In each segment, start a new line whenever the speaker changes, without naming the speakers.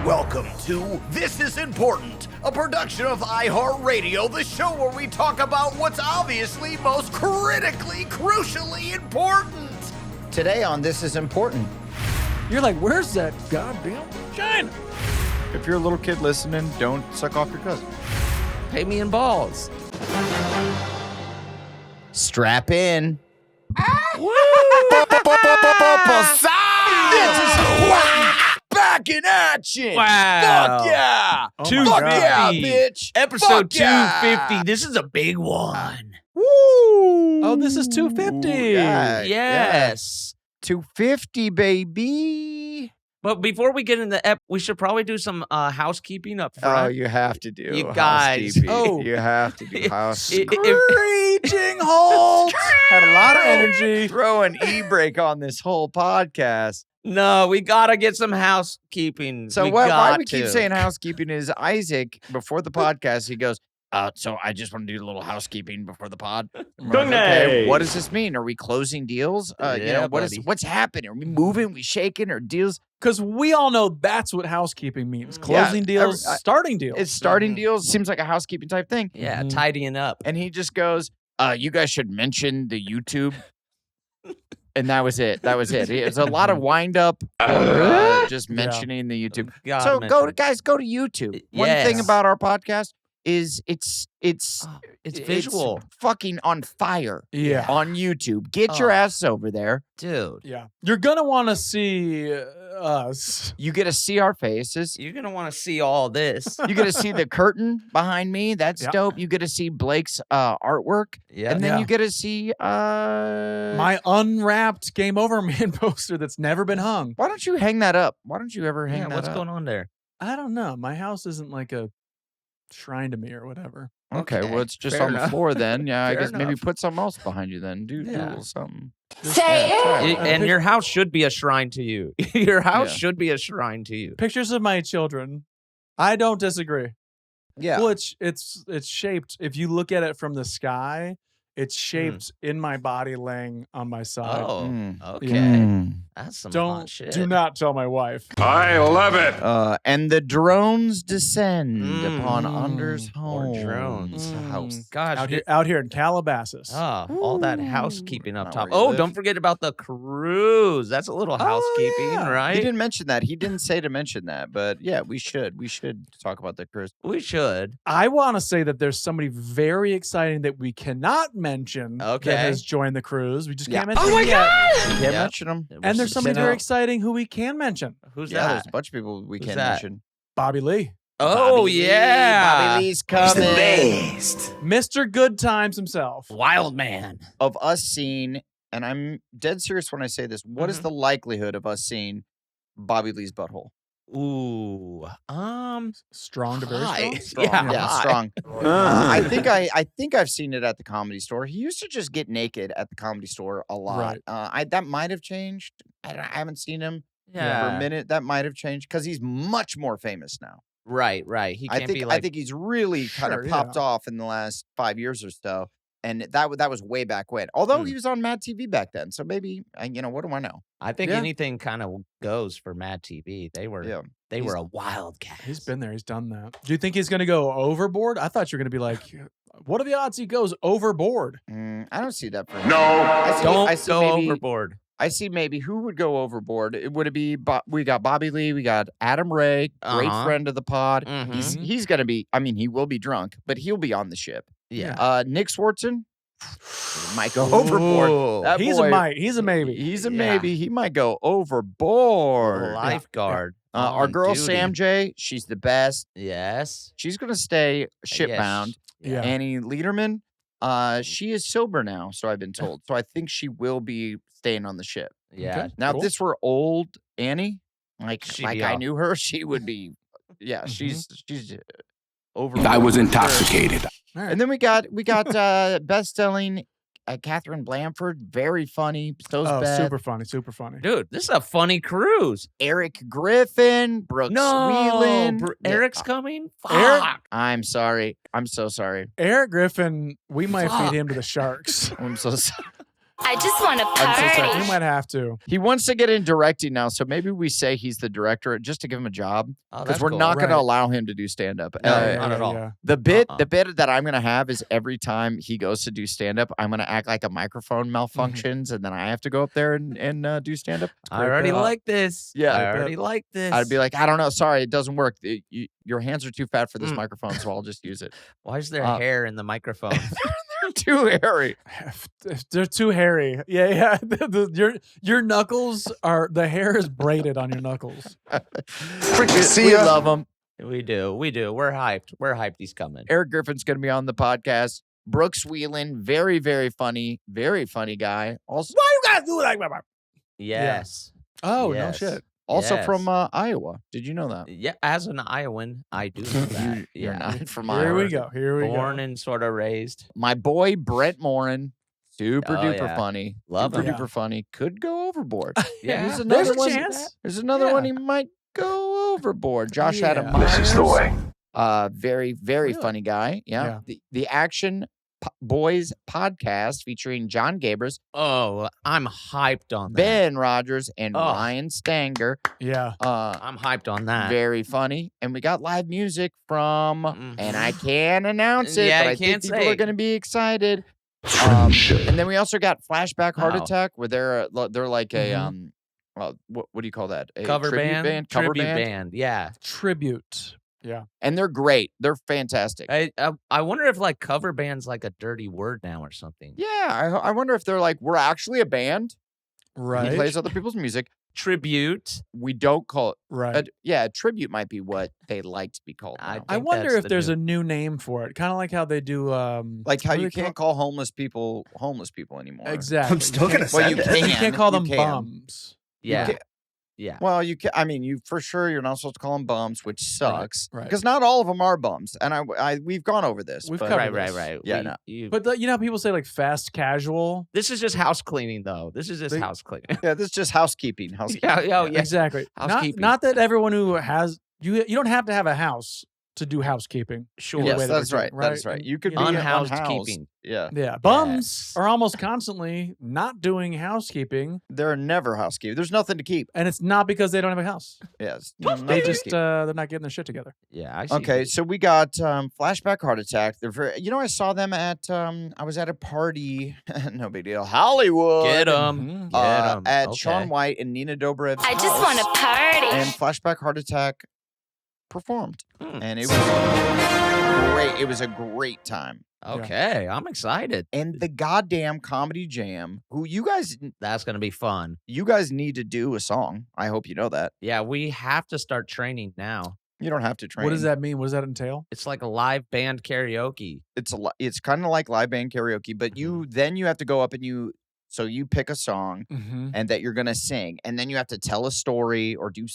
Welcome to This Is Important, a production of iHeartRadio, the show where we talk about what's obviously most critically, crucially important. Today on This Is Important.
You're like, where's that goddamn vagina?
If you're a little kid listening, don't suck off your cousin.
Pay me in balls.
Strap in. Back in action.
Wow.
Fuck yeah.
Oh
Fuck
my God.
Yeah, bitch.
Episode
Fuck yeah.
250. This is a big one.
Woo.
Oh, this is 250.
Yeah,
Yes.
250, baby.
But before we get into we should probably do some housekeeping up
Oh,
front.
you have to do.
You guys.
housekeeping.
Oh.
You have to do housekeeping.
Screeching Holt had a lot of energy.
Throw an e-brake on this whole podcast.
No, we gotta get some housekeeping.
So
we
why we
got
keep
to.
saying housekeeping is Isaac, before the podcast, he goes, so I just want to do a little housekeeping before the pod. I'm like, okay, what does this mean? Are we closing deals?
Yeah, buddy.
What's happening? Are we moving? We shaking? Or deals?
Because we all know that's what housekeeping means. Closing deals, starting deals.
It's starting deals. Seems like a housekeeping type thing.
Yeah,
Mhm.
tidying up.
And he just goes, you guys should mention the YouTube. And that was it. That was it. It was a lot of wind up, just mentioning the YouTube.
God,
So
man.
go to YouTube. One thing
Yes.
about our podcast is it's
visual.
fucking on fire.
Yeah.
On YouTube. Get your
Oh.
ass over there.
Dude.
Yeah. You're going to want to see us.
You get to see our faces.
You're gonna want to see all this.
You get to see the curtain behind me. That's
Yeah.
dope. You get to see Blake's artwork.
Yeah.
And then
Yeah.
you get to see
My unwrapped Game Over Man poster that's never been hung.
Why don't you hang that up? Why don't you ever hang
Yeah,
that
what's
up?
going on there?
I don't know. My house isn't like a shrine to me or whatever.
Okay,
Okay,
well, it's just
fair
on the
enough.
floor then. Yeah, I
Fair
guess maybe
enough.
put something else behind you then. Do a
Yeah.
little something.
Say
Y- And your house should be a shrine to you. Your house
Yeah.
should be a shrine to you.
Pictures of my children. I don't disagree.
Yeah.
Well, it's shaped. If you look at it from the sky, it's shaped in my body, laying on my side.
Oh,
Mm.
okay. That's some hot shit.
Do not tell my wife.
And the drones descend upon
Mm.
Under's
Or
home.
drones.
Mm.
House. Gosh.
Out here in Calabasas.
All that housekeeping up
Not
top.
where you
Oh,
live.
don't forget about the cruise. That's a little housekeeping,
yeah.
right?
He didn't mention that. He didn't say to mention that, but yeah, we should. We should talk about the cruise.
We should.
I want to say that there's somebody very exciting that we cannot mention
Okay.
that has joined the cruise. We just
Yeah.
can't mention him yet.
Can't
Yeah.
mention him.
And there's somebody very
up.
exciting who we can mention.
Who's
Yeah, there's
that?
a bunch of people we
Who's
can't
that?
mention.
Bobby Lee.
Oh,
Bobby Lee,
yeah.
Bobby Lee's coming.
Mr. Good Times himself.
Wild man.
Of us seeing, and I'm dead serious when I say this, what is the likelihood of us seeing Bobby Lee's butthole?
Ooh.
Strong to very
High.
strong.
Strong,
Yeah,
yeah,
high.
strong. I think I've seen it at the Comedy Store. He used to just get naked at the Comedy Store a lot.
Right.
That might have changed. I haven't seen him for
Yeah.
a minute. That might have changed because he's much more famous now.
Right. He can't be like.
I think he's really kind
Sure,
of popped
yeah.
off in the last 5 years or so. And that was way back when. Although he was on Mad TV back then, so maybe what do I know?
I think
Yeah.
anything kind of goes for Mad TV. They were.
Yeah.
They were a wildcat.
He's been there. He's done that. Do you think he's going to go overboard? I thought you were going to be like, what are the odds he goes overboard?
I don't see that for him.
Don't
I see
go
maybe,
overboard.
I see maybe who would go overboard. Would it be? We got Bobby Lee. We got Adam Ray, great
Uh-huh.
friend of the pod.
Mhm.
He's gonna be. I mean, he will be drunk, but he'll be on the ship.
Yeah.
Nick Swartzen might go overboard.
Ooh.
That
He's
boy-
a might. He's a maybe.
He's a
Yeah.
maybe. He might go overboard.
Lifeguard.
Our
on
girl
duty.
Sam J, she's the best.
Yes.
She's gonna stay shipbound.
Yeah.
Annie Lederman, she is sober now, so I've been told. So I think she will be staying on the ship.
Yeah.
Okay.
Now,
Cool.
if this were old Annie,
She'd
like
be
I
off.
knew her, she would be. Yeah, she's over.
I was intoxicated.
All right.
And then we got best-selling Catherine Blanford, very funny. So's
Oh,
Beth.
super funny. Super funny.
Dude, this is a funny cruise.
Eric Griffin, Brooks Wheelan. Yeah,
Eric's coming? Fuck.
Eric-
I'm sorry. I'm so sorry.
Eric Griffin, we might
Fuck.
feed him to the sharks.
I'm so sorry.
I just want to
I'm so sorry. We
party.
might have to.
He wants to get in directing now, so maybe we say he's the director just to give him a job
Oh,
because
that's
we're
cool.
not going to
Right.
allow him to do stand up.
No,
Yeah,
not at all.
yeah.
The bit that I'm going to have is every time he goes to do stand up, I'm going to act like a microphone malfunctions and then I have to go up there and do stand up.
I already
bet.
like this.
Yeah.
I already like this.
I'd be like, I don't know, sorry, it doesn't work. Your hands are too fat for this
Mm.
microphone, so I'll just use it.
Why is there
Uh,
hair in the microphone?
Too hairy.
They're too hairy. Yeah. Your knuckles are, the hair is braided on your knuckles.
We love him.
We do. We're hyped. We're hyped. He's coming.
Eric Griffin's going to be on the podcast. Brooks Wheelan, very, very funny guy. Also,
Why you guys do like that?
Yes.
Oh,
Yes.
no shit.
also
Yes.
from Iowa. Did you know that?
Yeah, as an Iowan, I do know that.
You're
yeah.
not from
Here
Iowa.
we go. Here we
Born
go.
and sort of raised.
My boy Brett Morin, super
Oh,
duper
yeah.
funny.
Love
super
him.
duper funny. Could go overboard.
Yeah.
There's another
There's a
one.
chance.
There's another one
Yeah.
he might go overboard. Josh
Yeah.
Adam
This is the
way. Very, very
Really?
funny guy. Yeah.
Yeah.
The Action Boys podcast featuring John Gabers,
Oh, I'm hyped on that.
Ben Rogers, and
Oh.
Ryan Stanger.
Yeah.
I'm hyped on that.
Very funny. And we got live music from,
Mhm.
and I can't announce it,
Yeah,
but
you
I think
can't
people
say.
are going to be excited. And then we also got Flashback Heart
Wow.
Attack, where they're like a
Mhm.
what do you call that? A
Cover
tribute
band.
cover
Tribute
band.
band. Yeah.
Tribute. Yeah.
And they're great. They're fantastic.
I wonder if like cover band's like a dirty word now or something.
Yeah, I wonder if they're like, we're actually a band.
Right.
He plays other people's music.
Tribute.
We don't call it.
Right.
Yeah, a tribute might be what they like to be called.
I
now.
I
think
wonder
that's
if
the
there's
new-
a new name for it. Kind of like how they do
Like how
what do
you
they
can't call homeless people anymore.
Exactly.
I'm still
You
gonna
can't-
Well, you
send it.
can.
You can't call them
can.
bums.
Yeah.
can't-
Yeah.
Well, you can. I mean, you for sure you're not supposed to call them bums, which sucks.
right.
Because not all of them are bums, and we've gone over this.
We've
but-
covered
Right.
this.
Yeah,
We-
no.
But you know how people say like fast casual?
This is just house cleaning, though. This is just
They-
house cleaning.
Yeah, this is just housekeeping.
Yeah, yeah.
Exactly.
Housekeeping.
Not that everyone who has you don't have to have a house to do housekeeping.
Sure.
in the
Yes,
way that
that's
we're
right.
doing,
That's right.
And,
You could be
know,
Unhoused
unhoused.
keeping.
Yeah,
Yeah, bums
Yes.
are almost constantly not doing housekeeping,
they're never housekeeping. There's nothing to keep.
and it's not because they don't have a house.
Yes,
They
nothing to
just
keep.
they're not getting their shit together.
Yeah. I see.
Okay, so we got Flashback Heart Attack. They're very, I saw them at I was at a party, no big deal, Hollywood.
Get
Mhm.
them. Get 'em.
At
Okay.
Shaun White and Nina Dobrev's
I just
house,
want to party.
and Flashback Heart Attack performed,
Hmm.
and it was great. It was a great time.
Okay. I'm excited.
And the goddamn Comedy Jam, who you guys
That's gonna be fun.
need to do a song. I hope you know that.
Yeah, we have to start training now.
You don't have to train.
What does that mean? What does that entail?
It's like a live band karaoke.
It's kind of like live band karaoke, but then you have to go up and you pick a song
Mm-hmm.
and that you're gonna sing, and then you have to tell a story or do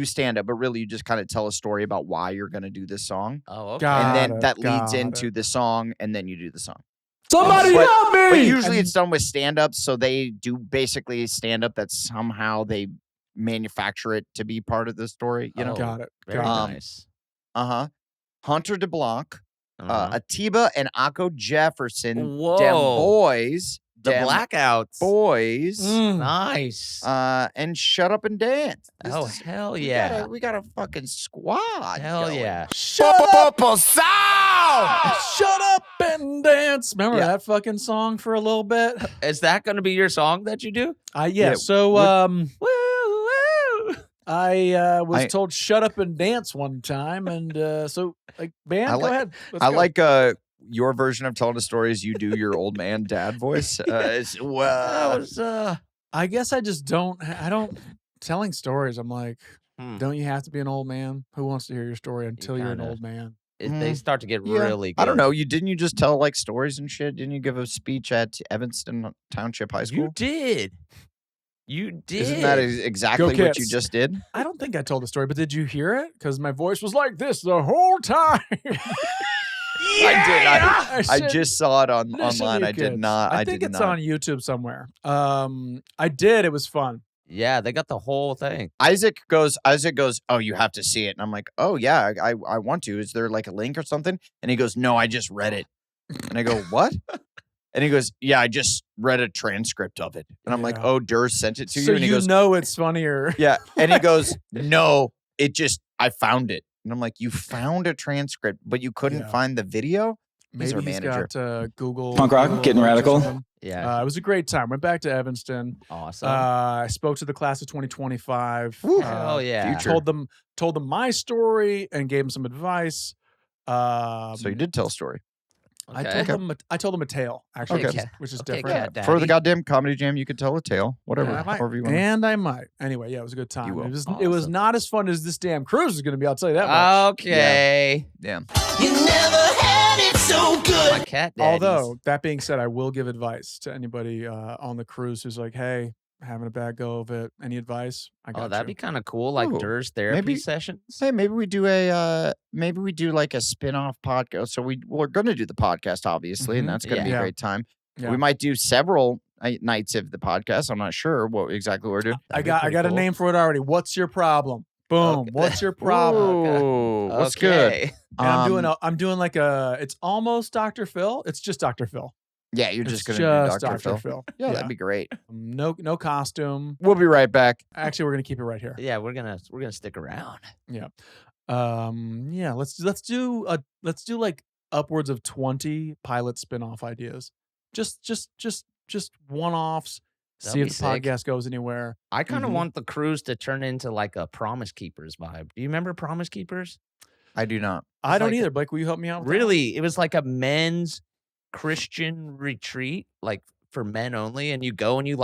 stand up, but really you just kind of tell a story about why you're gonna do this song,
Oh, okay.
Got
and then
it,
that leads
got
into
it.
the song, and then you do the song.
Somebody
But-
help me!
But usually
And-
it's done with stand up, so they do basically stand up that somehow they manufacture it to be part of the story. You know,
Oh.
got it.
Very
Got it.
nice.
Hunter DeBlanc,
Uh-huh.
Atiba and Akko Jefferson, dem
Whoa.
boys,
The
dem
blackouts.
boys,
Mm.
Nice.
and Shut Up and Dance. This
Oh,
is-
hell
we
yeah.
got we got a fucking squad.
Hell
going.
yeah.
Shut up! Shut up and dance. Remember
Yeah.
that fucking song for a little bit?
Is that going to be your song that you do?
Yeah.
Yeah,
So
Woo, woo.
I was
I-
told shut up and dance one time, and so like band,
I
go
like-
ahead. Let's
I
go.
like your version of telling a story is you do your old man dad voice.
That was,
I guess I just don't. I don't telling stories. I'm like,
Hmm.
don't you have to be an old man? Who wants to hear your story until you're an
kinda-
old man?
they start to get
Yeah.
really good.
I don't know. Didn't you just tell like stories and shit? Didn't you give a speech at Evanston Township High School?
You did. You did.
Isn't that exactly what you
Cats.
just did?
I don't think I told the story, but did you hear it? Because my voice was like this the whole time.
I
said,
just saw it
"Listen,
online.
you
I did
kids."
not.
I
I
think
did
it's
not.
on YouTube somewhere. I did. It was fun.
Yeah, they got the whole thing.
Isaac goes, oh, you have to see it. And I'm like, oh, yeah, I want to. Is there like a link or something? And he goes, no, I just read it. And I go, what? And he goes, yeah, I just read a transcript of it. And I'm like,
Yeah.
oh, Durst sent it to you?
So
And he
you
goes,
know it's funnier.
yeah. And he goes, no, I found it. And I'm like, you found a transcript, but you couldn't
Yeah.
find the video? He's
Maybe
our
he's
manager.
got Google.
Punk rock,
Google
getting
Alerts or
radical.
something.
Yeah.
It was a great time. Went back to Evanston.
Awesome.
I spoke to the class of 2025.
Hell yeah.
future.
Told them my story and gave them some advice.
So you did tell a story.
I told them a tale, actually,
Okay.
which is
Okay,
different.
Cat
For the
Daddy.
goddamn comedy jam, you could tell a tale. Whatever.
And I might.
However you want.
And I might. Anyway, yeah, it was a good time.
You will.
It was
Awesome.
not as fun as this damn cruise is going to be. I'll tell you that much.
Okay.
Damn.
You never had it so good.
My cat daddies.
Although that being said, I will give advice to anybody on the cruise who's like, "Hey, having a bad go of it. Any advice?" I got
that'd be kind of cool, like
Ooh,
Durst therapy
maybe-
sessions.
Hey, maybe we do like a spin-off podcast. So we're going to do the podcast, obviously, and
Mhm.
that's going to be
Yeah.
a great time.
Yeah.
We might do several nights of the podcast. I'm not sure what exactly we're doing.
I
That'd be
got
pretty
a
cool.
name for it already. What's your problem? Boom.
Okay.
What's your problem?
Ooh, what's good?
Okay.
And I'm doing like it's almost Dr. Phil. It's just Dr. Phil.
Yeah, you're
It's
just going to do Dr. Phil.
Phil.
Yeah, that'd be great.
No costume.
We'll be right back.
Actually, we're gonna keep it right here.
Yeah, we're gonna stick around.
Yeah. Let's do like upwards of 20 pilot spin-off ideas. Just one-offs.
That'd
See if
be
the
sick.
podcast goes anywhere.
I kind of
Mhm.
want the cruise to turn into like a Promise Keepers vibe. Do you remember Promise Keepers?
I do not.
I don't
like-
either. Blake, will you help me out? with that?
Really, it was like a men's Christian retreat, like for men only, and you go and you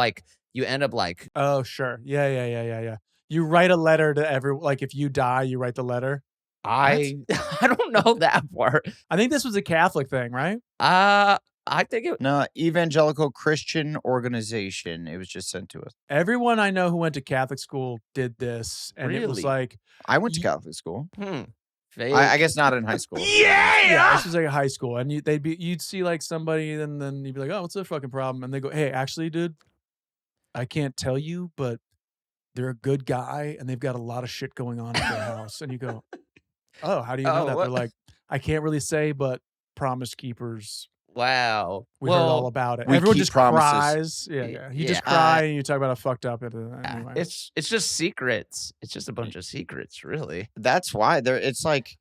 end up like
Oh, sure. Yeah. You write a letter to like if you die, you write the letter.
I don't know that part.
I think this was a Catholic thing, right?
I think it.
No, Evangelical Christian Organization. It was just sent to us.
Everyone I know who went to Catholic school did this, and it was
Really?
like,
I went to Catholic school.
Fake.
I guess not in high school.
yeah, this was like a high school, and you'd see like somebody, and then you'd be like, oh, what's their fucking problem? And they go, hey, actually, dude, I can't tell you, but they're a good guy, and they've got a lot of shit going on at their house. And you go, oh, how do you know
Oh,
that?
what?
They're like, I can't really say, but Promise Keepers.
Wow.
We heard all about it.
we
Everyone
keep
just
promises.
cries. Yeah. You
Yeah,
just cry and you talk about how fucked up it is. Anyway.
it's just secrets. It's just a bunch of secrets, really.
That's why it's like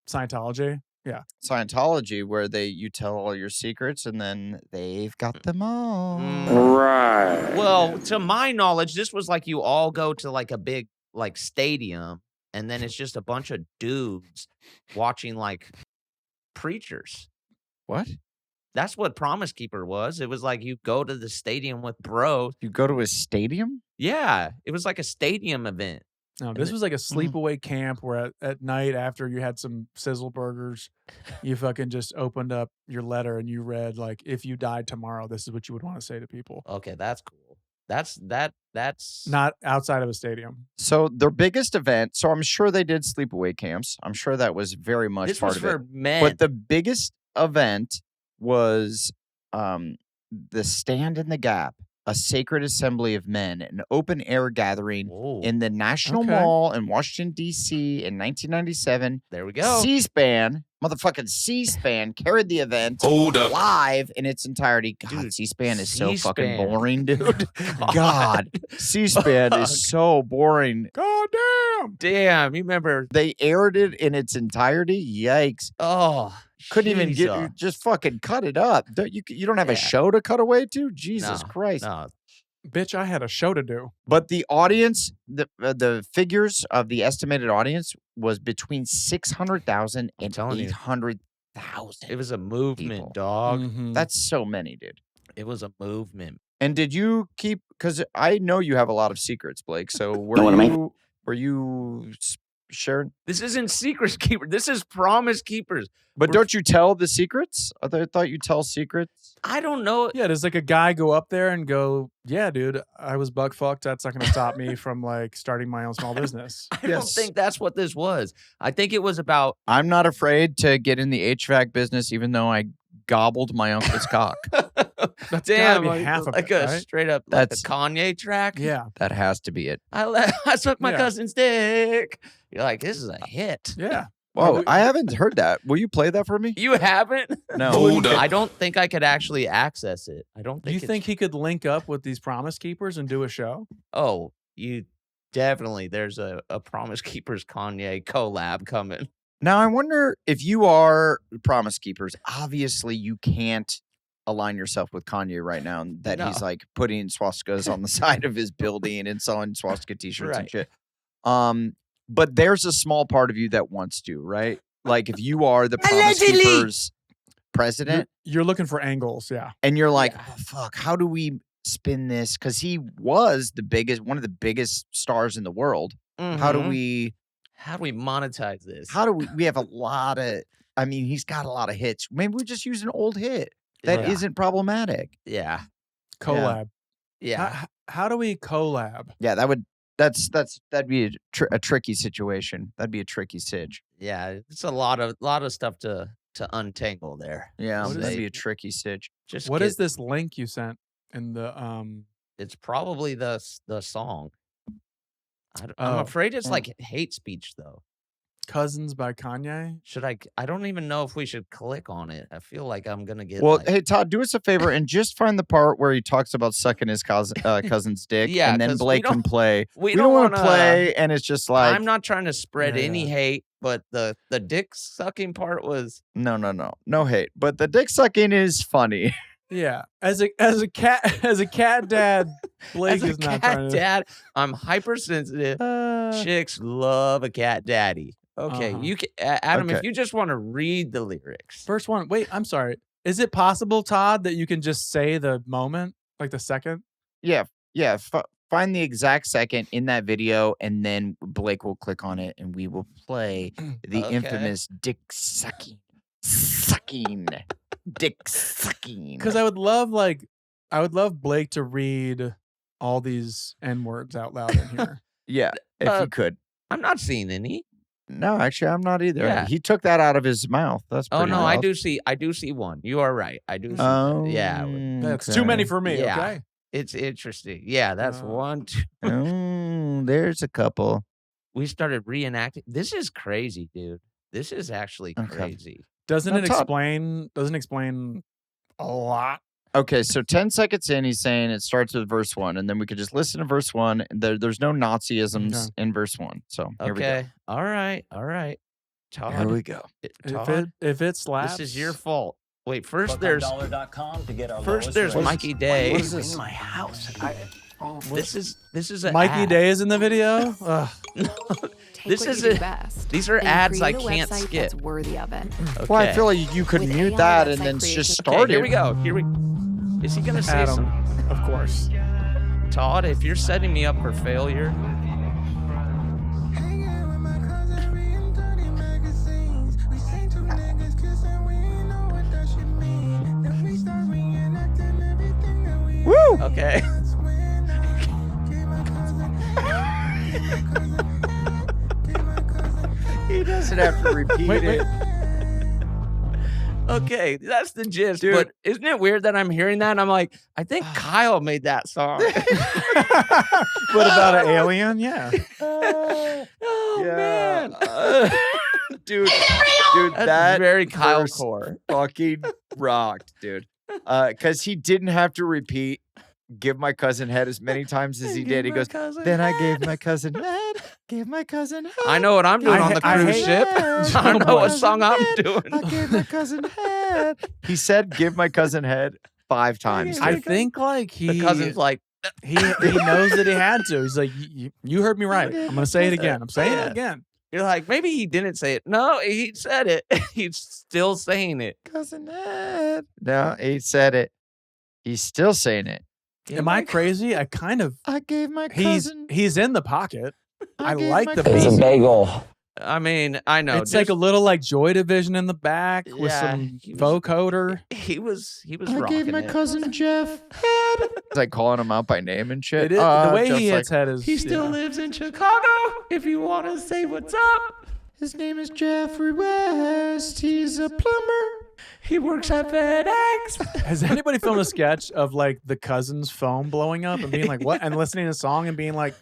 Scientology. Yeah.
Scientology where you tell all your secrets and then they've got them all.
Right.
Well, to my knowledge, this was like you all go to like a big like stadium, and then it's just a bunch of dudes watching like preachers.
What?
That's what Promise Keeper was. It was like you go to the stadium with bros.
You go to a stadium?
Yeah, it was like a stadium event.
No, this was like a
Mm-hmm.
sleepaway camp where at night after you had some sizzle burgers, you fucking just opened up your letter and you read like, if you died tomorrow, this is what you would want to say to people.
Okay, that's cool. That's
Not outside of a stadium.
So their biggest event, so I'm sure they did sleepaway camps. I'm sure that was very much
this
part
was
of it.
for men.
But the biggest event was the Stand in the Gap, a sacred assembly of men, an open air gathering
Whoa,
in the National
Okay.
Mall in Washington, D.C. in 1997.
there we go.
C-SPAN, motherfucking C-SPAN carried the event
Hold up.
live in its entirety. God,
Dude,
C-SPAN is so fucking
C-SPAN.
boring, dude. God, C-SPAN is so boring.
God damn.
Damn, you remember?
They aired it in its entirety. Yikes.
Oh,
Couldn't even
Jesus.
get just fucking cut it up. You don't have a
Yeah.
show to cut away to? Jesus
No,
Christ.
No,
Bitch, I had a show to do.
But the audience, the figures of the estimated audience was between 600,000
I'm
and
telling you.
800,000.
it was a movement,
People.
dog.
Mhm.
That's so many, dude.
It was a movement.
And did you keep? Because I know you have a lot of secrets, Blake. So were you sharing?
This isn't Secret Keeper. This is Promise Keepers.
But
We're-
don't you tell the secrets? I thought you tell secrets.
I don't know.
Yeah, does like a guy go up there and go, yeah, dude, I was bug fucked. That's not going to stop me from like starting my own small business.
I don't
Yes.
think that's what this was. I think it was about.
I'm not afraid to get in the HVAC business, even though I gobbled my uncle's cock.
That's gotta
Damn,
be
like,
half of
like
it,
a
right?
straight up like
That's-
a Kanye track.
Yeah,
That has to be it.
I sucked my
Yeah.
cousin's dick. You're like, this is a hit.
yeah.
Whoa, I haven't heard that. Will you play that for me?
You haven't?
No.
I don't think I could actually access it. I don't think.
Do you think he could link up with these Promise Keepers and do a show?
Oh, you definitely. There's a Promise Keepers Kanye collab coming.
Now, I wonder if you are Promise Keepers, obviously you can't align yourself with Kanye right now that he's like putting swastikas on the side of his building and selling swastika t-shirts and shit. But there's a small part of you that wants to, right? Like if you are the Promise Keepers president.
You're looking for angles, yeah.
And you're like, oh, fuck, how do we spin this? Because he was one of the biggest stars in the world.
Mm-hmm.
How do we
monetize this?
How do we have a lot of, I mean, he's got a lot of hits. Maybe we just use an old hit that isn't problematic.
Yeah.
Collab.
Yeah.
How do we collab?
Yeah, that'd be a tricky situation. That'd be a tricky sitch.
Yeah, it's a lot of stuff to untangle there.
Yeah, that'd be a tricky sitch.
What is this link you sent in the
It's probably the song. I'm afraid it's like hate speech though.
Cousins by Kanye.
Should I don't even know if we should click on it. I feel like I'm gonna get.
Well, hey Todd, do us a favor and just find the part where he talks about sucking his cousin's dick, and then Blake can play. We don't want to play, and it's just like
I'm not trying to spread any hate, but the dick sucking part was
no hate, but the dick sucking is funny.
Yeah, as a cat dad, Blake is not trying to.
Dad, I'm hypersensitive. Chicks love a cat daddy. Okay, you can, Adam, if you just want to read the lyrics.
First one. Wait, I'm sorry. Is it possible, Todd, that you can just say the moment, like the second?
Yeah. Find the exact second in that video, and then Blake will click on it, and we will play the infamous dick sucking, dick sucking.
Because I would love Blake to read all these N words out loud in here.
Yeah, if he could.
I'm not seeing any.
No, actually, I'm not either.
Yeah.
He took that out of his mouth. That's pretty rough.
I do see one. You are right. I do see. Yeah,
that's too many for me.
Yeah.
Okay,
it's interesting. Yeah, that's one.
There's a couple.
We started reenacting. This is crazy, dude. This is actually crazy.
Doesn't explain a lot.
Okay, so 10 seconds in, he's saying it starts with verse 1, and then we could just listen to verse 1. There's no Nazisms in verse 1 . So here we go.
All right. Todd,
here we go.
Todd,
if it slaps,
this is your fault. Wait, first there's Mikey Day.
What is this? In my house.
This is an
Mikey
ad.
Day is in the video.
These are ads I can't skip.
That's worthy of it.
Okay.
Well, I feel like you could mute that and then just start it.
Here we go. Is he gonna say
Adam,
something?
of course.
Todd, if you're setting me up for failure.
Woo!
Okay.
He doesn't have to repeat it.
Okay, that's the gist.
Dude.
But isn't it weird that I'm hearing that and I'm like, I think Kyle made that song.
What about an alien? Yeah.
Man.
Dude,
That's
that
very Kyle
verse
core.
fucking rocked, dude. Because he didn't have to repeat "give my cousin head" as many times as he did. He goes, "Then I gave my cousin head, gave my cousin head."
I know what I'm doing on the cruise ship. I know what song I'm doing.
I gave my cousin head. He said, "Give my cousin head" 5 times.
I think like
The cousin's like,
he knows that he had to. He's like, you heard me right. I'm gonna say it again. I'm saying it again.
You're like, maybe he didn't say it. No, he said it. He's still saying it.
Cousin head. No, he said it. He's still saying it.
Am I crazy? I
gave my cousin.
he's in the pocket. I
gave
like
my
the
cousin-
beat.
bagel.
I mean, I know.
It's like a little like Joy Division in the back with
Yeah,
some
he was-
vocoder.
He was
I
rocking
gave my
it.
cousin Jeff head. It's like calling him out by name and shit.
It is, the way
just
he
like,
hits head is.
He still lives in Chicago. If you want to say what's up,
his name is Jeffrey West. He's a plumber.
he works at FedEx.
Has anybody filmed a sketch of like the cousin's phone blowing up and being like, what? And listening to a song and being like,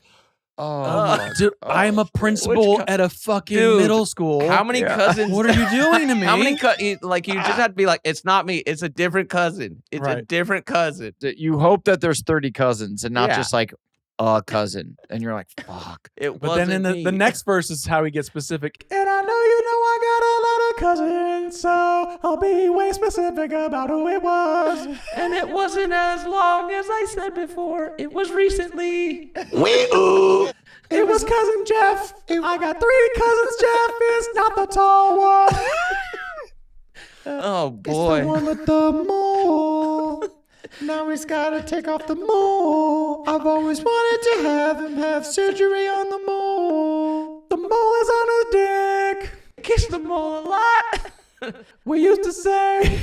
Dude, I'm a principal at a fucking middle school.
How many cousins?
What are you doing to me?
How many like you just have to be like, it's not me. It's a different cousin. It's a different cousin.
You hope that there's 30 cousins and not just like a cousin. And you're like, fuck.
But then in the next verse is how he gets specific. And I know you know I got a lot of cousins, so I'll be way specific about who it was.
And it wasn't as long as I said before. It was recently.
It was cousin Jeff. I got 3 cousins. Jeff is not the tall one.
Oh boy.
It's the one with the mole. Now he's gotta take off the mole. I've always wanted to have him have surgery on the mole. The mole is on his dick. Kiss the mole a lot. We used to say.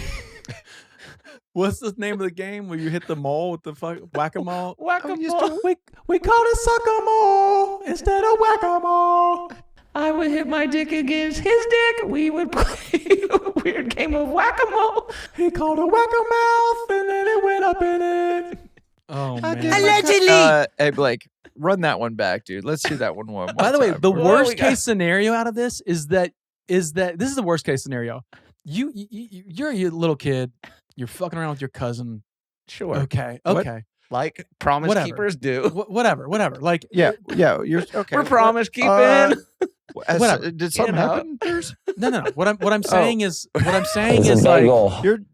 What's the name of the game where you hit the mole with the whack-a-mole?
Whack-a-mole.
We called it suck-a-mole instead of whack-a-mole.
I would hit my dick against his dick. We would play a weird game of whack-a-mole.
He called it whack-a-mouth, and then it went up in it. Oh, man.
Allegedly.
Hey, Blake, run that one back, dude. Let's do that one more.
By the way, the worst case scenario out of this is that this is the worst case scenario. You're a little kid. You're fucking around with your cousin.
Sure.
Okay.
Like promise keepers do.
Whatever. Like
yeah. You're okay.
We're promise keeping.
Whatever.
Did something happen?
No. What I'm saying is like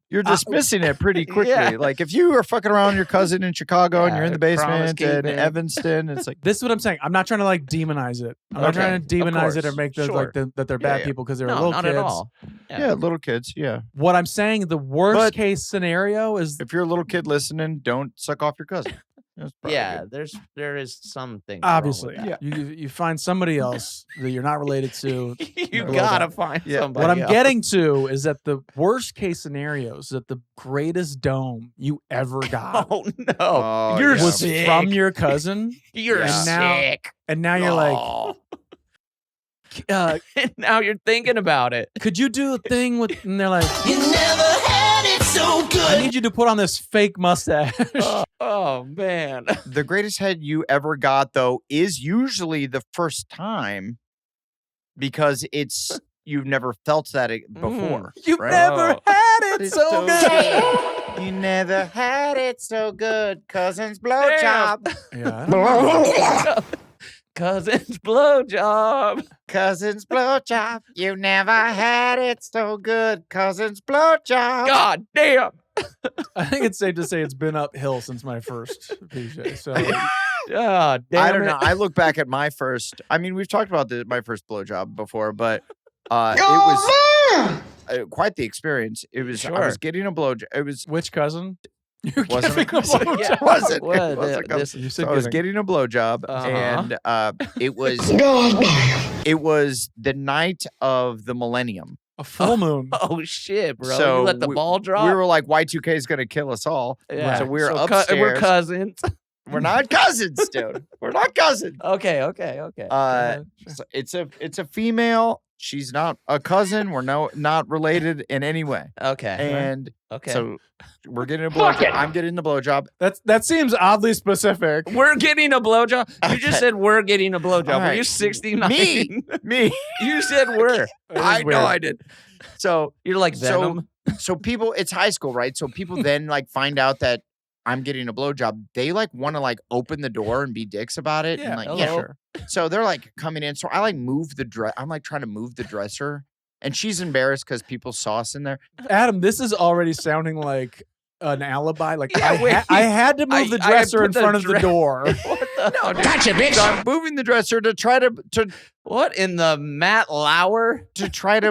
you're dismissing it pretty quickly.
Yeah.
Like if you are fucking around your cousin in Chicago and you're in the basement in
keeping.
Evanston, it's like
this is what I'm saying. I'm not trying to like demonize it. I'm not trying to demonize it or make those that they're bad people because they're little
not
kids.
At all.
Yeah, little kids. Yeah.
What I'm saying, the worst case scenario is
if you're a little kid listening, don't suck off your cousin.
Yeah, there is something.
Obviously,
wrong with that.
you find somebody else that you're not related to.
You gotta find somebody.
What I'm
else.
getting to is that the worst case scenario is that the greatest dome you ever got
Oh no,
you're
was
sick.
from your cousin.
You're sick.
And now you're like,
and now you're thinking about it.
could you do a thing with? And they're like,
You never had it so good.
I need you to put on this fake mustache.
Oh man.
The greatest head you ever got, though, is usually the first time because you've never felt that before.
You've
right?
never had it so good.
You never had it so good. Cousin's blowjob.
Yeah, I don't know.
Cousin's blowjob.
Cousin's blowjob. You never had it so good. Cousin's blowjob.
God damn.
I think it's safe to say it's been uphill since my first PJ. So
God damn.
I don't know. I look back at my first. I mean, we've talked about my first blowjob before, but it was quite the experience. It was. I was getting a blowjob. It was.
which cousin? You're
Wasn't
giving a blowjob?
It wasn't.
What?
It wasn't
This-
You said
So I was
giving.
getting a blowjob, and it was. It was the night of the millennium.
A full moon.
Oh shit, bro!
So
you let the ball drop.
We were like, Y2K is going to kill us all.
Yeah.
So we were
So
upstairs.
we're cousins.
We're not cousins, dude. We're not cousins.
Okay.
So it's a female. She's not a cousin. We're not related in any way.
Okay.
And
okay.
so we're getting a blowjob. I'm getting the blowjob.
That seems oddly specific.
We're getting a blowjob. You just said we're getting a blowjob.
All
Were
right.
you 69?
Me.
You said we're.
I know I did. So
You're like Venom.
so people, it's high school, right? So people then like find out that I'm getting a blowjob. They like want to like open the door and be dicks about it. And like,
hello.
yeah, sure. So they're like coming in. So I like move the dress. I'm like trying to move the dresser, and she's embarrassed because people saw us in there.
Adam, this is already sounding like an alibi. Like
Yeah,
I had to move the
I
dresser
put
in
the
front of the
dre-
door.
What the?
No, gotcha, bitch. So I'm moving the dresser to try to
What in the Matt Lauer?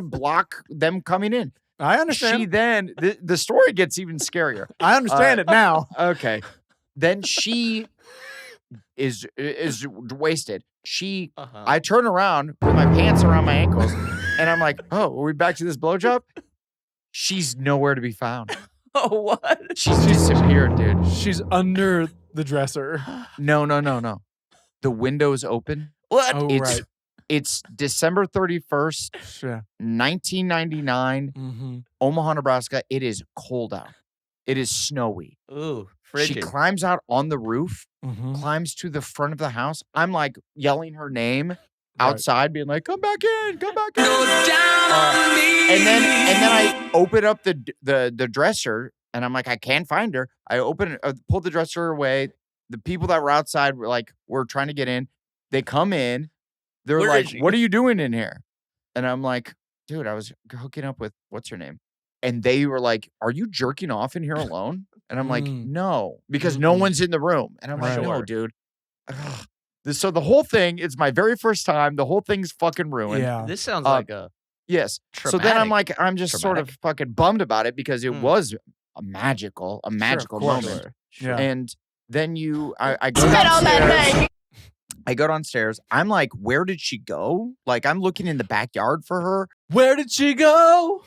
block them coming in.
I understand.
She then the story gets even scarier.
I understand it now.
Okay. Then she is wasted. I turn around with my pants around my ankles, and I'm like, "Oh, are we back to this blowjob?" She's nowhere to be found.
Oh, what?
She's disappeared, dude.
She's under the dresser.
No. The window's open.
What?
Oh,
It's
right.
it's December 31st,
Yeah.
1999,
Mm-hmm.
Omaha, Nebraska. It is cold out. It is snowy.
Ooh.
She climbs out on the roof,
Mhm.
climbs to the front of the house. I'm like yelling her name outside, being like, "Come back in, come back in." And then I open up the dresser, and I'm like, I can't find her. I pulled the dresser away. The people that were outside were trying to get in. They come in. They're
Where
like,
is she?
"What are you doing in here?" And I'm like, "Dude, I was hooking up with what's her name." And they were like, "Are you jerking off in here alone?" And I'm like, "No, because no one's in the room." And I'm like,
Right.
"No, dude." Ugh. So the whole thing, it's my very first time. The whole thing's fucking ruined.
Yeah.
This sounds like a
Yes. So then I'm just sort of fucking bummed about it because it was a magical
course.
moment.
Yeah.
And then I go downstairs. I go downstairs. I'm like, where did she go? Like, I'm looking in the backyard for her.
Where did she go?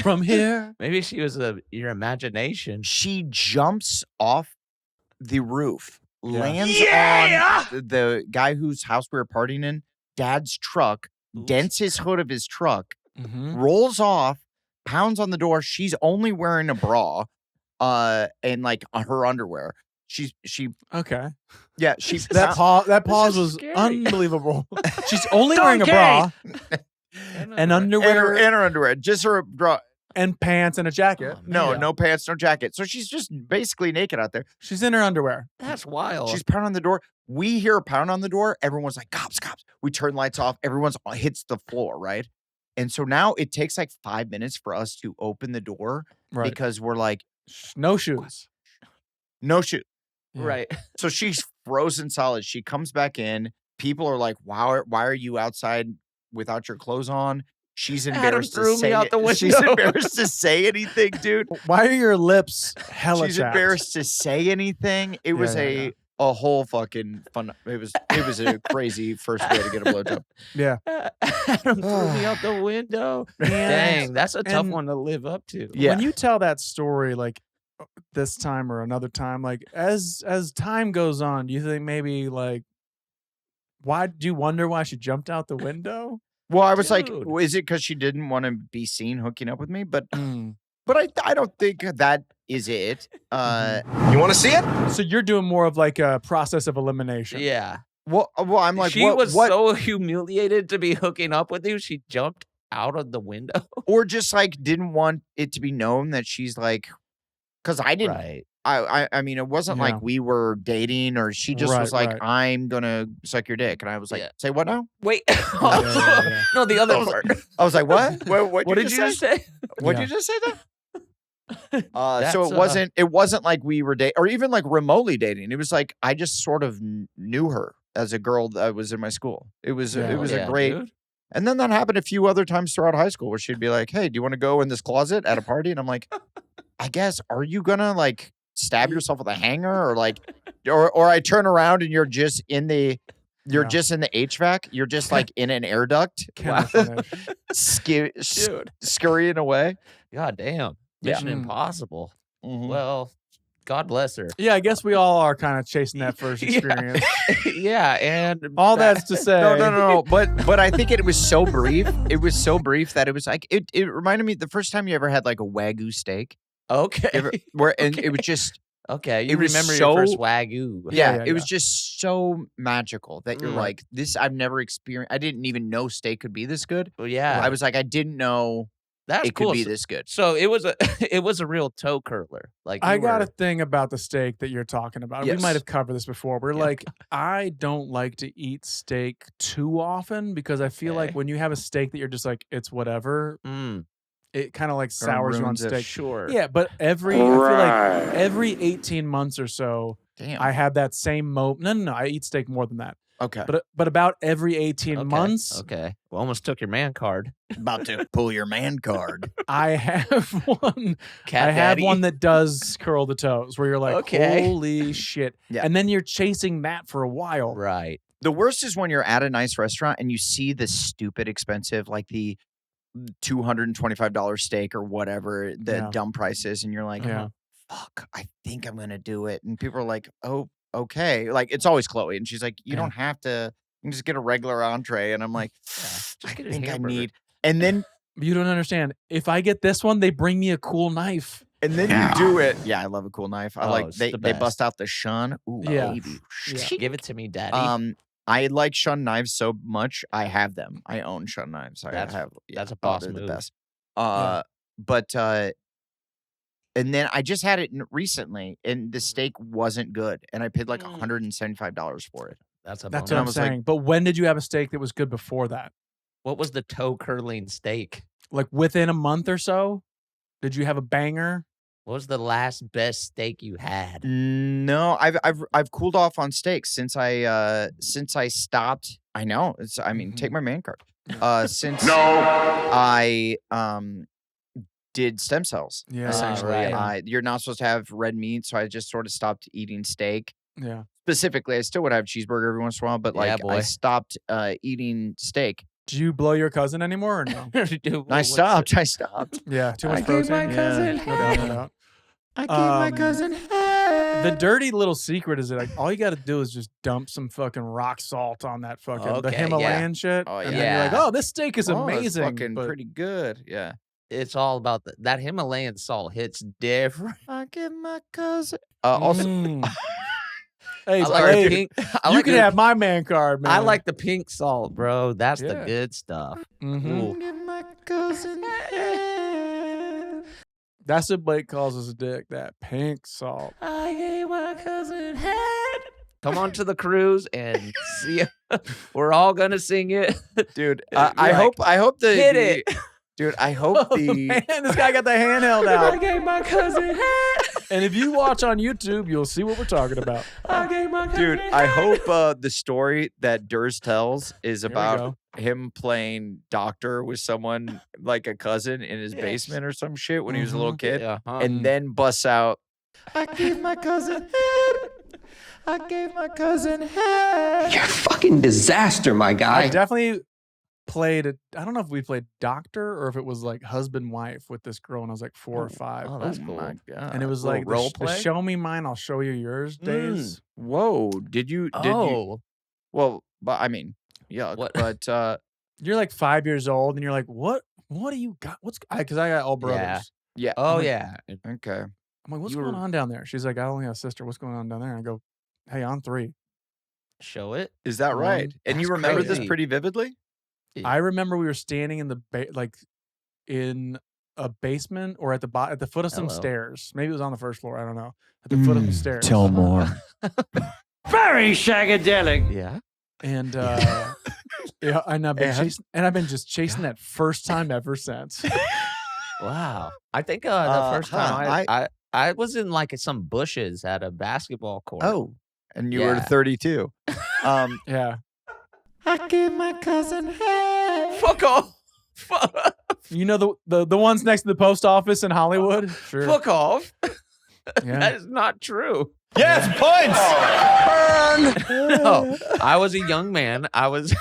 From here.
maybe she was your imagination.
She jumps off the roof,
Yeah.
lands on the guy whose house we were partying in, dad's truck, dents his hood of his truck,
Mhm.
rolls off, pounds on the door. She's only wearing a bra, and like her underwear. She
Okay.
she
That pause
is
was
scary.
unbelievable. She's only wearing a bra and underwear
and her underwear, just her bra.
and pants and a jacket.
No,
Yeah.
no pants, no jacket. So she's just basically naked out there.
She's in her underwear.
That's wild.
She's pounding on the door. We hear a pound on the door. Everyone's like, "Cops, cops." We turn lights off. Everyone's hits the floor, right? And so now it takes like 5 minutes for us to open the door
Right.
because we're like,
No shoes.
no shoe.
Yeah.
right.
So she's frozen solid. She comes back in. People are like, "Wow, why are you outside without your clothes on?" She's
Adam
embarrassed to
threw me
say
out the
She's
window.
embarrassed to say anything, dude.
Why are your lips hella
She's
chapped?
embarrassed to say anything. It was
yeah.
a whole fucking fun. It was a crazy first way to get a blowjob.
Yeah.
Adam threw me out the window. Dang, that's a tough
and-
one to live up to.
Yeah.
When you tell that story, like this time or another time, like as time goes on, do you think maybe like why do you wonder why she jumped out the window?
Well, I was like,
Dude.
is it because she didn't want to be seen hooking up with me? But
Mm.
I don't think that is it.
You want to see it?
So you're doing more of like a process of elimination.
Yeah.
Well, I'm like,
she
what?
was
what?
so humiliated to be hooking up with you, she jumped out of the window.
Or just like didn't want it to be known that she's like, because I didn't.
Right.
I mean, it wasn't
Yeah.
like we were dating, or she just was
Right,
like,
right.
"I'm gonna suck your dick," and I was like,
Yeah.
"Say what now?"
Wait.
yeah.
No, the other
I was
part.
I was like, "What? What
What did you just say?
What did
Yeah.
you just say? That?
That's,
So it wasn't like we were dating, or even like remotely dating. It was like I just sort of knew her as a girl that was in my school. It was
Yeah.
a
Yeah,
great.
dude.
And then that happened a few other times throughout high school, where she'd be like, "Hey, do you want to go in this closet at a party?" And I'm like, "I guess. Are you gonna like stab yourself with a hanger, or like, or I turn around and you're just in the." You're
Yeah.
just in the HVAC. You're just like in an air duct,
Can I finish?
Dude.
scurrying away.
God damn.
Yeah.
Mission
Mm.
Impossible.
Mhm.
Well, God bless her.
Yeah, I guess we all are kind of chasing that first
Yeah.
experience.
Yeah, and
All that's to say.
No. But I think it was so brief. It was so brief that it was like it reminded me the first time you ever had like a Wagyu steak.
Okay.
You ever- and it was just
Okay, you
it was
remember
so-
your first Wagyu.
yeah,
yeah,
it was
yeah.
just so magical that you're
Mm.
like, this I've never experienced. I didn't even know steak could be this good.
Well, yeah,
I was like, I didn't know
that's
it
cool.
could be
So-
this good.
So it was a it was a real toe curler. Like
I
you
got a
were-
thing about the steak that you're talking about. We
Yes.
might have covered this before. We're
Yeah.
like, I don't like to eat steak too often because I feel like
Okay.
when you have a steak that you're just like, it's whatever,
Mm,
it kind of like sours you on
ruins it.
steak.
sure.
Yeah, but I feel like every 18 months or so,
Damn.
I have that same moment. No, I eat steak more than that.
okay.
But about every 18
Okay,
months,
Okay. Well, almost took your man card.
About to pull your man card.
I have one.
Cat
I have
daddy.
one that does curl the toes, where you're like,
Okay.
holy shit.
Yeah.
And then you're chasing that for a while.
Right.
The worst is when you're at a nice restaurant and you see the stupid expensive, like the $225 steak or whatever the
Yeah.
dumb price is, and you're like,
Yeah.
fuck, I think I'm gonna do it. And people are like, oh, okay. Like it's always Chloe, and she's like, you
Yeah.
don't have to. You can just get a regular entree. And I'm like,
Just
I
get a
think I
hamburger.
need. And then
You don't understand. If I get this one, they bring me a cool knife.
And then you do it. Yeah, I love a cool knife. I like
it's
they
the
bust
best.
out the shun. Ooh,
Yeah.
baby.
Yeah.
Give it to me, daddy.
I like shun knives so much. I have them. I own shun knives.
That's
I have.
that's a boss
they're
move.
the best.
Yeah.
But and then I just had it recently, and the steak wasn't good, and I paid like $175 for it.
That's a
That's
bonus.
what I'm
was like-
saying. But when did you have a steak that was good before that?
What was the toe curling steak?
Like within a month or so? Did you have a banger?
What was the last best steak you had?
No, I've cooled off on steaks since I stopped. I know. Take my man card. Since I did stem cells.
Yeah.
Essentially,
right.
you're not supposed to have red meat, so I just sort of stopped eating steak.
Yeah.
Specifically, I still would have cheeseburger every once in a while, but
Yeah,
like I
boy.
stopped eating steak.
Do you blow your cousin anymore or no?
Dude,
I stopped. I stopped.
Yeah. Too much
I
protein.
gave my cousin
No doubt, no doubt.
I
gave my cousin The dirty little secret is that like all you got to do is just dump some fucking rock salt on that fucking the
Okay, yeah.
Himalayan shit.
Oh,
And
yeah.
then you're like, oh, this steak is
Oh, it's
amazing.
fucking
but
pretty good. Yeah.
It's all about that Himalayan salt hits different.
I give my cousin. Also,
Mm. Hey,
I like
hey,
the pink. I
you
like
can
the,
have my man card, man.
I like the pink salt, bro. That's the
Yeah.
good stuff.
Mhm.
Ooh.
give my cousin.
That's what Blake calls his dick. That pink salt.
I gave my cousin head. Come on to the cruise and see. We're all gonna sing it.
Dude,
You're
I
like,
hope the
hit it.
Dude, I hope
Oh,
the
man, this guy got the handheld
I
out.
gave my cousin head.
And if you watch on YouTube, you'll see what we're talking about.
I gave my cousin
dude.
head.
I hope the story that Durs tells is
Here we
about
go.
him playing doctor with someone like a cousin in his
Yes.
basement or some shit when he was a little kid,
Yeah, huh?
and then busts out. I gave my cousin head. I gave my cousin head.
You're a fucking disaster, my
I
guy.
definitely played it. I don't know if we played doctor or if it was like husband wife with this girl when I was like 4 or 5.
Oh, that's
Oh
cool.
my God.
And it was
Little
like
role
the
play.
show me mine, I'll show you yours days.
Whoa! Did you?
Oh,
Well, but I mean, yuck.
What?
But
You're like 5 years old and you're like, what do you got? Because I got all brothers.
yeah.
oh yeah.
Okay.
I'm like, what's
You
going
were-
on down there? She's like, I only have a sister. What's going on down there? And I go, hey, I'm 3.
Show it.
Is that right? And you
That's
remember this
crazy.
pretty vividly?
I remember we were standing in the in a basement or at the foot of some
Hello.
stairs. Maybe it was on the first floor. I don't know. At the foot of the stairs.
more.
Very shagadelic.
Yeah.
And yeah, and I've been
And?
chasing, and I've been just chasing that first time ever since.
Wow. I think the first time
huh,
I was in like some bushes at a basketball court.
Oh, and you were
Yeah.
32.
Yeah.
I gave my cousin head.
Fuck off.
You know the ones next to the post office in Hollywood? Sure.
Fuck off.
Yeah.
That is not true.
Yes, points.
No, I was a young man. I was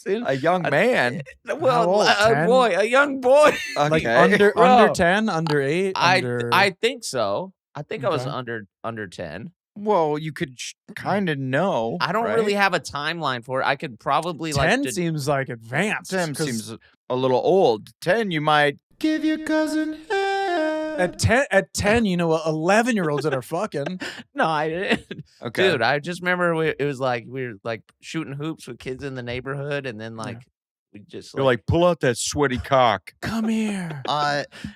in
A young man.
well,
old,
a
10?
boy, a young boy.
Okay.
Like under
Bro.
10, under 8, under
I think so. I think I was
Okay.
under 10.
Well, you could kind of know.
I don't
right?
really have a timeline for it. I could probably
10
like
seems like advanced.
10
'cause
seems a little old. 10, you might give your cousin head.
at 10, you know, 11-year-olds that are fucking.
No, I didn't.
Okay.
Dude, I just remember it was like we were like shooting hoops with kids in the neighborhood, and then like we just
You're like, pull out that sweaty cock.
Come here.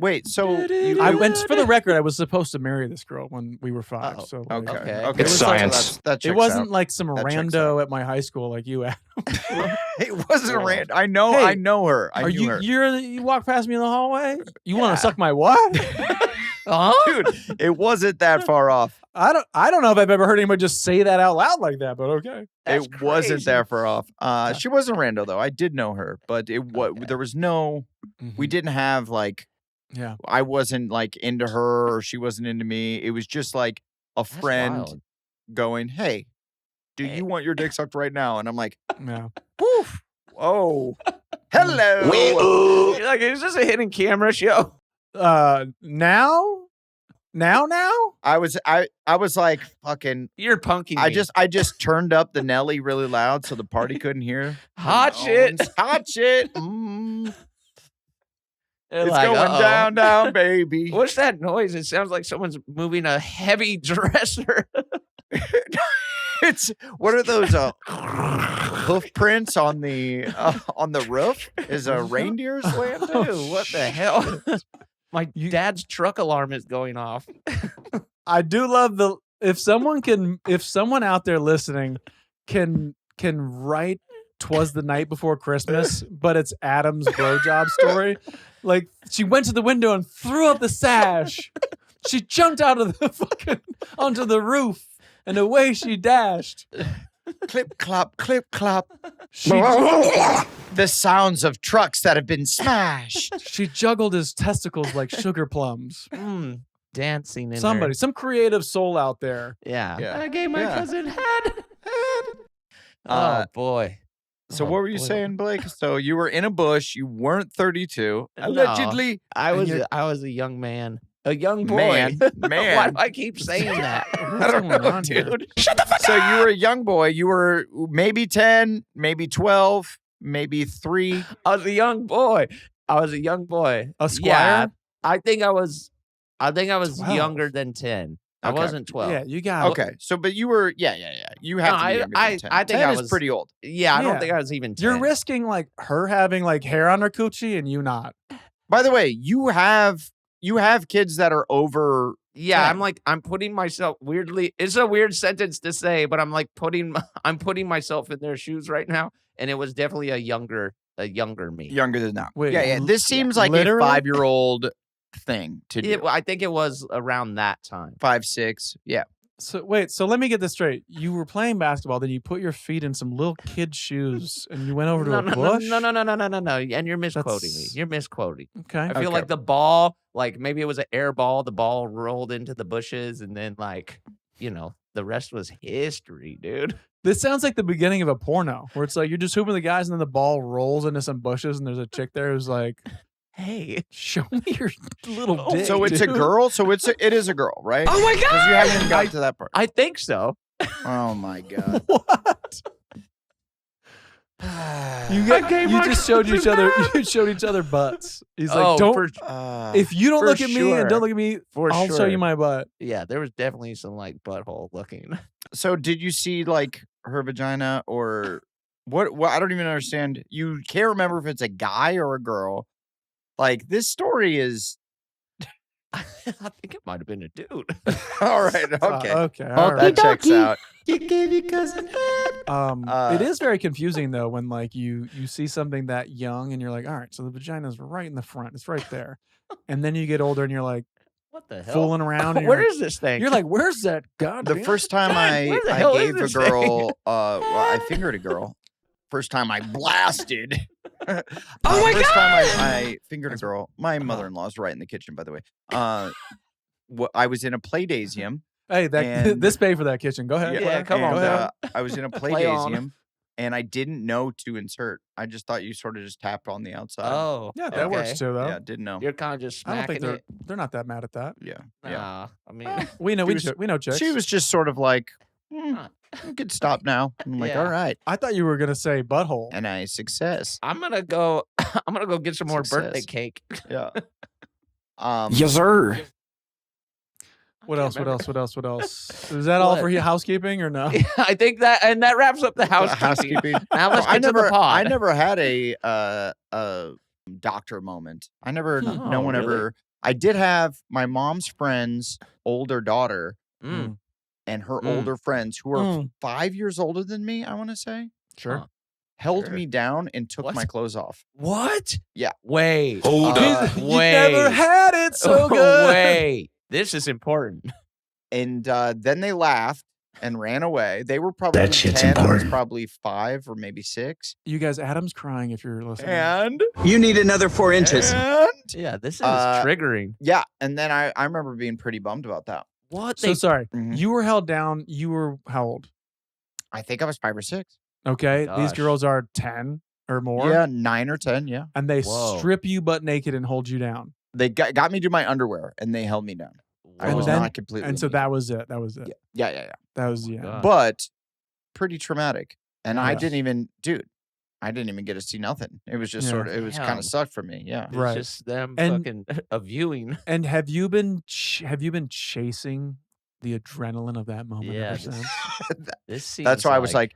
Wait, so you,
I went for the record. I was supposed to marry this girl when we were 5.
Oh,
so
okay.
like,
Okay.
Okay.
It's
so
science.
that
it
checks
wasn't
out.
like some
That checks
rando at my high school like you. Adam.
It wasn't
Cool.
random. I know.
Hey,
I know her. I
Are
knew her.
you walk past me in the hallway? You want
Yeah.
to suck my what?
huh?
Dude, it wasn't that far off.
I don't know if I've ever heard anybody just say that out loud like that, but okay.
That's
it wasn't
crazy.
that far off. She wasn't rando though. I did know her, but there was no. We didn't have like.
Yeah.
I wasn't like into her, or she wasn't into me. It was just like a
That's
friend
wild.
going, "Hey, do
Hey.
you want your dick sucked right now?" And I'm like,
Yeah.
"Woof, oh, hello."
You're like, is this a hidden camera show?
Now?
I was like fucking.
You're punking me.
I just turned up the Nelly really loud so the party couldn't hear.
Hot shit.
Hot shit. Mm.
They're
It's
like,
going
"Uh-oh."
down, down, baby.
What's that noise? It sounds like someone's moving a heavy dresser.
It's what are those hoof prints on the roof? Is a reindeer's land?
Dude, what the hell? My dad's truck alarm is going off.
I do love if someone out there listening can write "'Twas the Night Before Christmas," but it's Adam's blowjob story. Like, she went to the window and threw up the sash. She jumped out of the onto the roof, and away she dashed.
Clip clop, clip clop. The sounds of trucks that have been smashed.
She juggled his testicles like sugar plums.
Dancing in
Somebody,
her.
some creative soul out there.
Yeah. I gave my cousin head.
Uh,
Oh boy.
So
Oh,
what were you
boy.
saying, Blake? So you were in a bush. You weren't 32. Allegedly.
I was a young man. A young boy.
Man.
Why do I keep saying that?
I don't know, dude. Shut the fuck up. So you were a young boy. You were maybe 10, maybe 12, maybe 3.
I was a young boy.
A squire?
Yeah, I think I was
12.
younger than 10. I
Okay.
wasn't 12.
Yeah, you got it.
Okay. So, but you were, yeah. You have
No,
to be younger than 10.
I think
10
I
is
was
pretty old.
Yeah, I
Yeah.
don't think I was even 10.
You're risking like her having like hair on her coochie and you not.
By the way, you have kids that are over.
Yeah,
10.
I'm putting myself weirdly. It's a weird sentence to say, but I'm like I'm putting myself in their shoes right now, and it was definitely a younger me.
Younger than that.
Wait,
yeah. This seems like
literally?
a 5-year-old thing to do.
I think it was around that time.
5, 6. Yeah.
So wait, so let me get this straight. You were playing basketball, then you put your feet in some little kid shoes and you went over to a bush?
No. And you're misquoting me. You're misquoting.
Okay.
I feel like the ball, like maybe it was an air ball. The ball rolled into the bushes, and then the rest was history, dude.
This sounds like the beginning of a porno where it's like you're just hooping the guys and then the ball rolls into some bushes and there's a chick there who's like,
Hey,
show me your little dick.
So it's a
dude."
girl. So it is a girl, right?
Oh my
Because you haven't even gotten to that part.
I think so.
Oh my god.
What? You
my
just showed each
cousin
other. You showed each other butts. He's like,
Oh,
don't.
for-
If you don't
for
look at me and don't
sure.
look at me,
For
I'll show
sure.
you my butt.
Yeah, there was definitely some like butthole looking.
So did you see like her vagina or what? I don't even understand. You can't remember if it's a guy or a girl. Like this story is
I think it might have been a dude.
all right. Okay.
Okay. All
That
right.
checks out.
It is very confusing though when like you see something that young and you're like, all right, so the vagina's right in the front. It's right there. And then you get older and you're like
What the hell?
fooling around. And
Where
you're
is this thing?
You're like, where's that gun?
The first time
where the
I
hell
gave a
is this
girl, I fingered a girl. First time I blasted.
Oh my
First time I fingered a girl. My mother-in-law's right in the kitchen, by the way. I was in a playdasium.
Hey,
and-
this pay for that kitchen. Go ahead.
Yeah, come on,
and,
man.
I was in a
Play on.
playdasium, and I didn't know to insert. I just thought you sort of just tapped on the outside.
Oh,
Yeah, that works
okay.
too though.
Yeah, didn't know.
You're kind of just
I don't
smacking
think
it.
they're not that mad at that.
Yeah, yeah.
Nah, I mean,
We know
She was-
we know chicks.
She was just sort of like, you could stop now. I'm like,
Yeah.
all right.
I thought you were gonna say butthole.
And I success.
I'm gonna go get some more birthday
Success.
cake.
Yeah.
Yes, sir.
What else? What else? Is that all for
What?
housekeeping or no?
I think that wraps up the housekeeping.
Housekeeping.
Now let's
I
get to the pod.
I never had a doctor moment. I never.
Oh,
No one
really?
ever. I did have my mom's friend's older daughter
Mm.
and her
Mm.
older friends who are
Mm.
5 years older than me. I want to say
Sure.
Huh.
held
Sure.
me down and took
What?
my clothes off.
What?
Yeah.
Wait.
Hold
up.
You never
Wait.
had it so good.
Wait. This is important.
And then they laughed and ran away. They were probably
That shit's
10. I was
important.
probably 5 or maybe 6.
You guys, Adam's crying if you're listening.
And
You need another 4 inches.
Yeah, this is
Uh,
triggering.
yeah, and then I remember being pretty bummed about that.
What?
So sorry.
Mhm.
You were held down. You were how old?
I think I was 5 or 6.
Okay. These
Gosh.
girls are 10 or more.
Yeah, 9 or 10. Yeah,
And they
Whoa.
strip you butt naked and hold you down.
they got me to my underwear and they held me down. I
And
was
then-
not completely.
And so
naked.
that was it. That was it.
yeah.
That was yeah.
God.
But pretty traumatic, and I
Yeah.
didn't even, dude. I didn't even get to see nothing. It was just
Yeah.
sort of, it was kind
Damn.
of sucked for me. Yeah.
It's
Right.
just them
And-
fucking viewing.
And have you been chasing the adrenaline of that moment
Yeah,
ever since?
This seems
That's why I was like,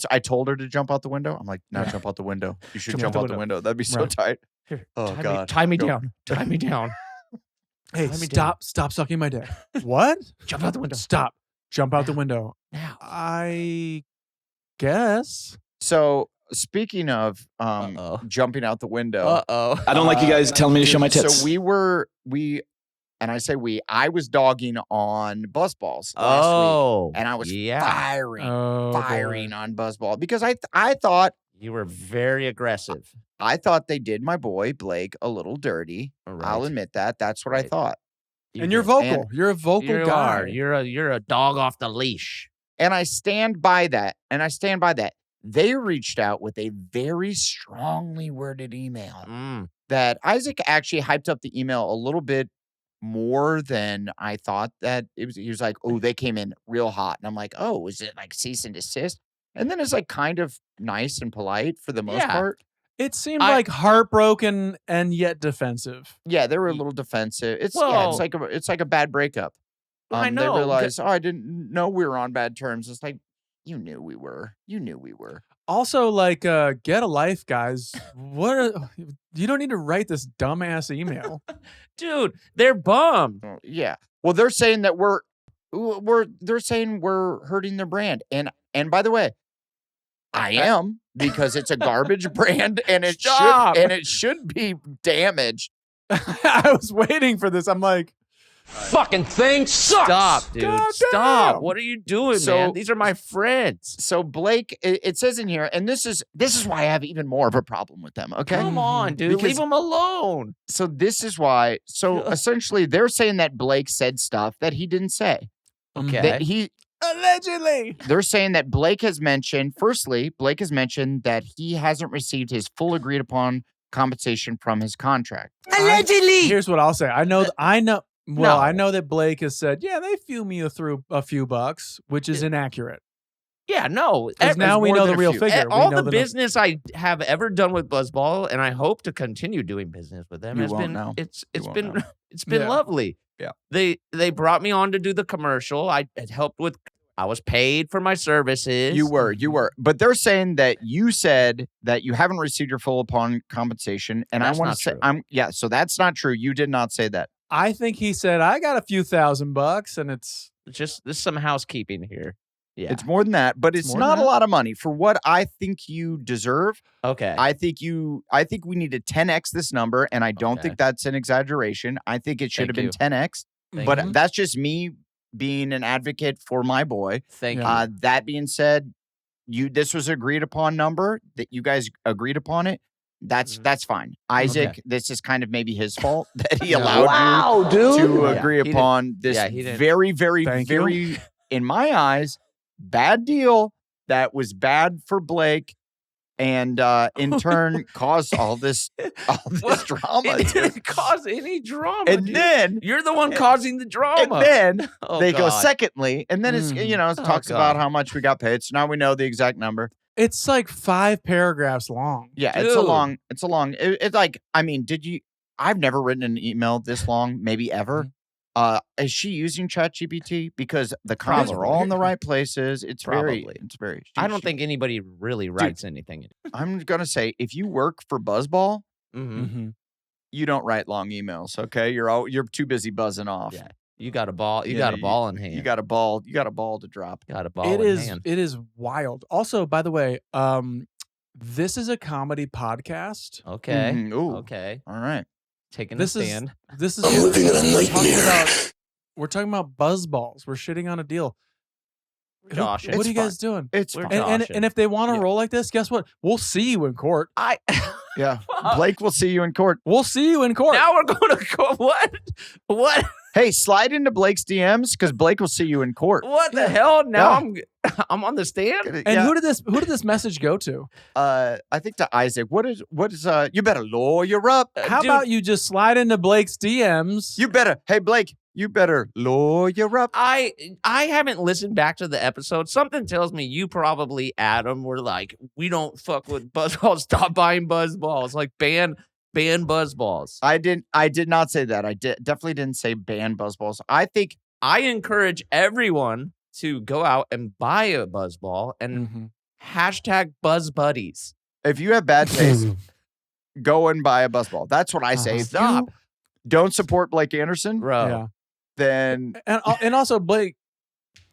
I told her to jump out the window. I'm like, now jump out the window. You should jump out the window. That'd be so
Right.
tight.
Here,
Oh, God.
tie me
Go.
down. Tie me down.
Hey,
Tie me down.
stop sucking my dick. What?
Jump out the window.
Stop. Jump out the window.
Now.
I guess.
So speaking of
Uh-oh.
jumping out the window.
Uh-oh.
I don't like you guys telling me to show my tits.
So I was dogging on buzzballs last week.
Oh.
And I was
yeah.
firing
Oh,
on buzzball because I thought
You were very aggressive.
they did my boy Blake a little dirty. I'll
Right.
admit that. That's what I
Right.
thought.
And you're
did.
vocal. You're a vocal
You
guy.
are. You're a dog off the leash.
And I stand by that. They reached out with a very strongly worded email
Mm.
that Isaac actually hyped up the email a little bit more than I thought that it was. He was like, oh, they came in real hot. And I'm like, oh, is it like cease and desist? And then it's like kind of nice and polite for the most
Yeah.
part.
It seemed
I-
like heartbroken and yet defensive.
Yeah, they were a
Ye-
little defensive. It's
Well-
it's like a bad breakup.
I
They
know,
realized, I didn't know we were on bad terms. It's like, you knew we were.
Also, like, get a life, guys. You don't need to write this dumbass email.
Dude, they're bummed.
Oh, yeah. Well, they're saying that we're hurting their brand. And by the way, I am, because it's a garbage brand and it
Stop.
should be damaged.
I was waiting for this. I'm like,
Fucking thing sucks.
Stop, dude.
God
Stop.
damn.
What are you doing,
So-
man? These are my friends.
So Blake, it says in here, and this is why I have even more of a problem with them. Okay.
Come on, dude.
Because-
Leave them alone.
So this is why. So essentially, they're saying that Blake said stuff that he didn't say.
Okay.
That
allegedly.
they're saying that Blake has mentioned. Firstly, Blake has mentioned that he hasn't received his full agreed upon compensation from his contract.
Here's what I'll say. I know.
No.
I know that Blake has said, yeah, they flew me through a few bucks, which is inaccurate.
Yeah, no.
Because now we
more
know
than
the
a
real
few.
figure. We
All
know
the business I have ever done with BuzzBall, and I hope to continue doing business with them,
You
has
won't
been
know.
it's
won't
been
know.
it's been
Yeah.
lovely.
Yeah.
They brought me on to do the commercial. I had helped with. I was paid for my services.
You were. But they're saying that you said that you haven't received your full upon compensation, and
That's
I want
not
to say,
true.
so that's not true. You did not say that.
I think he said, I got a few $1,000, and it's
Just this is some housekeeping here. Yeah.
It's more than that, but it's
more than
not a
that?
lot of money for what I think you deserve.
okay.
I think we need to 10x this number, and I don't
Okay.
think that's an exaggeration. I think it should
Thank
have been 10x.
Thank
But
you.
that's just me being an advocate for my boy.
Thank
Yeah.
you.
That being said, this was agreed upon number that you guys agreed upon it. That's fine. Isaac, this is kind of maybe his fault that he
Yeah.
allowed
dude.
you to
Yeah,
agree
he didn't-
upon this
yeah, he didn't-
very, very,
Thank you.
very, in my eyes, bad deal that was bad for Blake, and in turn caused all this
What?
drama.
It
dude.
didn't cause any drama.
And
dude.
then,
You're the one causing the drama.
and then
Oh,
they go
God.
secondly, and then it's
Mm.
it
Oh,
talks about
God.
how much we got paid. So now we know the exact number.
it's like 5 paragraphs long.
Yeah,
Dude.
it's a long. It's like, I mean, I've never written an email this long, maybe ever. Is she using ChatGPT? Because the comments are all in the right places. It's
Probably.
very.
I don't think anybody really writes anything.
I'm gonna say, if you work for BuzzBall,
Mm-hmm.
Mm-hmm.
you don't write long emails. Okay, you're too busy buzzing off.
Yeah. You got a ball. You
Yeah,
got a ball in hand.
You got a ball. You got a ball to drop.
got a ball
It
in
is.
hand.
It is wild. Also, by the way, this is a comedy podcast.
Okay.
Mhm, ooh.
Okay.
All right.
Taking
This
a
is
stand.
this is.
I'm living in a
we're talking
nightmare.
about- We're talking about buzzballs. We're shitting on a deal.
Josh,
What
it's
are you guys doing?
It's
We're
fine.
done.
And if they want to
Yeah.
roll like this, guess what? We'll see you in court.
I
Yeah. Blake will see you in court.
We'll see you in court.
now we're going to go. What? What?
Hey, slide into Blake's DMs because Blake will see you in court.
What the hell? Now
Yeah.
I'm on the stand.
And
Yeah.
who did this message go to?
I think to Isaac. What is you better lawyer up.
How
Dude.
about you just slide into Blake's DMs?
You better. Hey, Blake, You better lawyer up.
I haven't listened back to the episode. Something tells me you probably, Adam, were like, we don't fuck with buzzballs. Stop buying buzzballs. Like ban buzzballs.
I did not say that. I definitely didn't say ban buzzballs.
I encourage everyone to go out and buy a buzzball and hashtag BuzzBuddies.
If you have bad taste, go and buy a buzzball. That's what I say. If
Stop.
you don't support Blake Anderson,
Bro.
Yeah.
then
And also, Blake,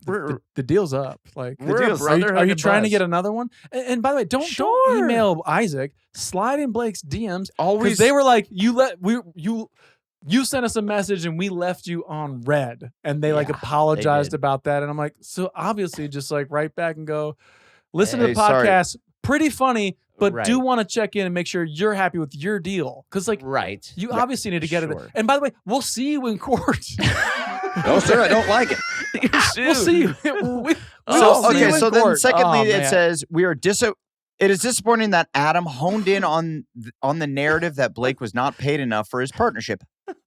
the deal's up. Like,
We're a
deal's-
brotherhood
are you
of
trying to
buzz.
get another one? And by the way, don't
Sure.
email Isaac. Slide in Blake's DMs.
always
Because they were like, you sent us a message and we left you on red, and they like
Yeah,
apologized
they did.
about that. And I'm like, so obviously, just like write back and go, listen to
Hey,
the
sorry.
podcast. Pretty funny, but
Right.
do want to check in and make sure you're happy with your deal. Because like
Right.
you obviously need to get it.
Sure.
And by the way, we'll see you in court.
no, sir, I don't like it.
We'll see you. We'll
So
see you
okay,
in
so then
court.
secondly,
Oh,
it
man.
says it is disappointing that Adam honed in on the narrative that Blake was not paid enough for his partnership.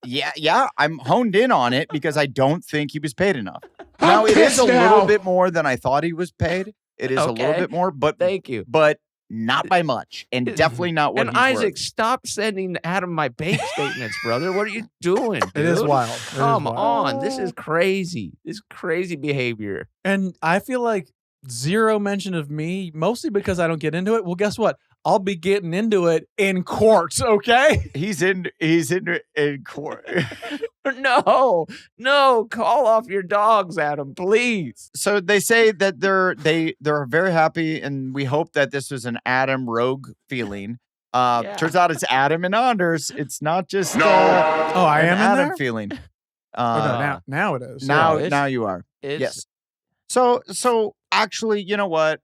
Yeah, I'm honed in on it because I don't think he was paid enough. Now it is a little bit more than I thought he was paid. It is a little
Okay.
bit more, but
Thank you.
not by much, and definitely not what
And
he's
Isaac,
worth.
stop sending Adam my bank statements, brother. What are you doing?
It is
dude?
wild. It is
Come
wild.
on. This is crazy. This is crazy behavior.
And I feel like zero mention of me, mostly because I don't get into it. Well, guess what? I'll be getting into it in court, okay?
He's in court.
No, call off your dogs, Adam, please.
So they say that they're very happy, and we hope that this was an Adam Rogue feeling.
Yeah.
Turns out it's Adam and Anders. It's not just
Oh, I
an
am in
Adam
there?
feeling.
Oh, no, now it is.
now
it's-
now you are.
It's,
Yes. So actually, you know what?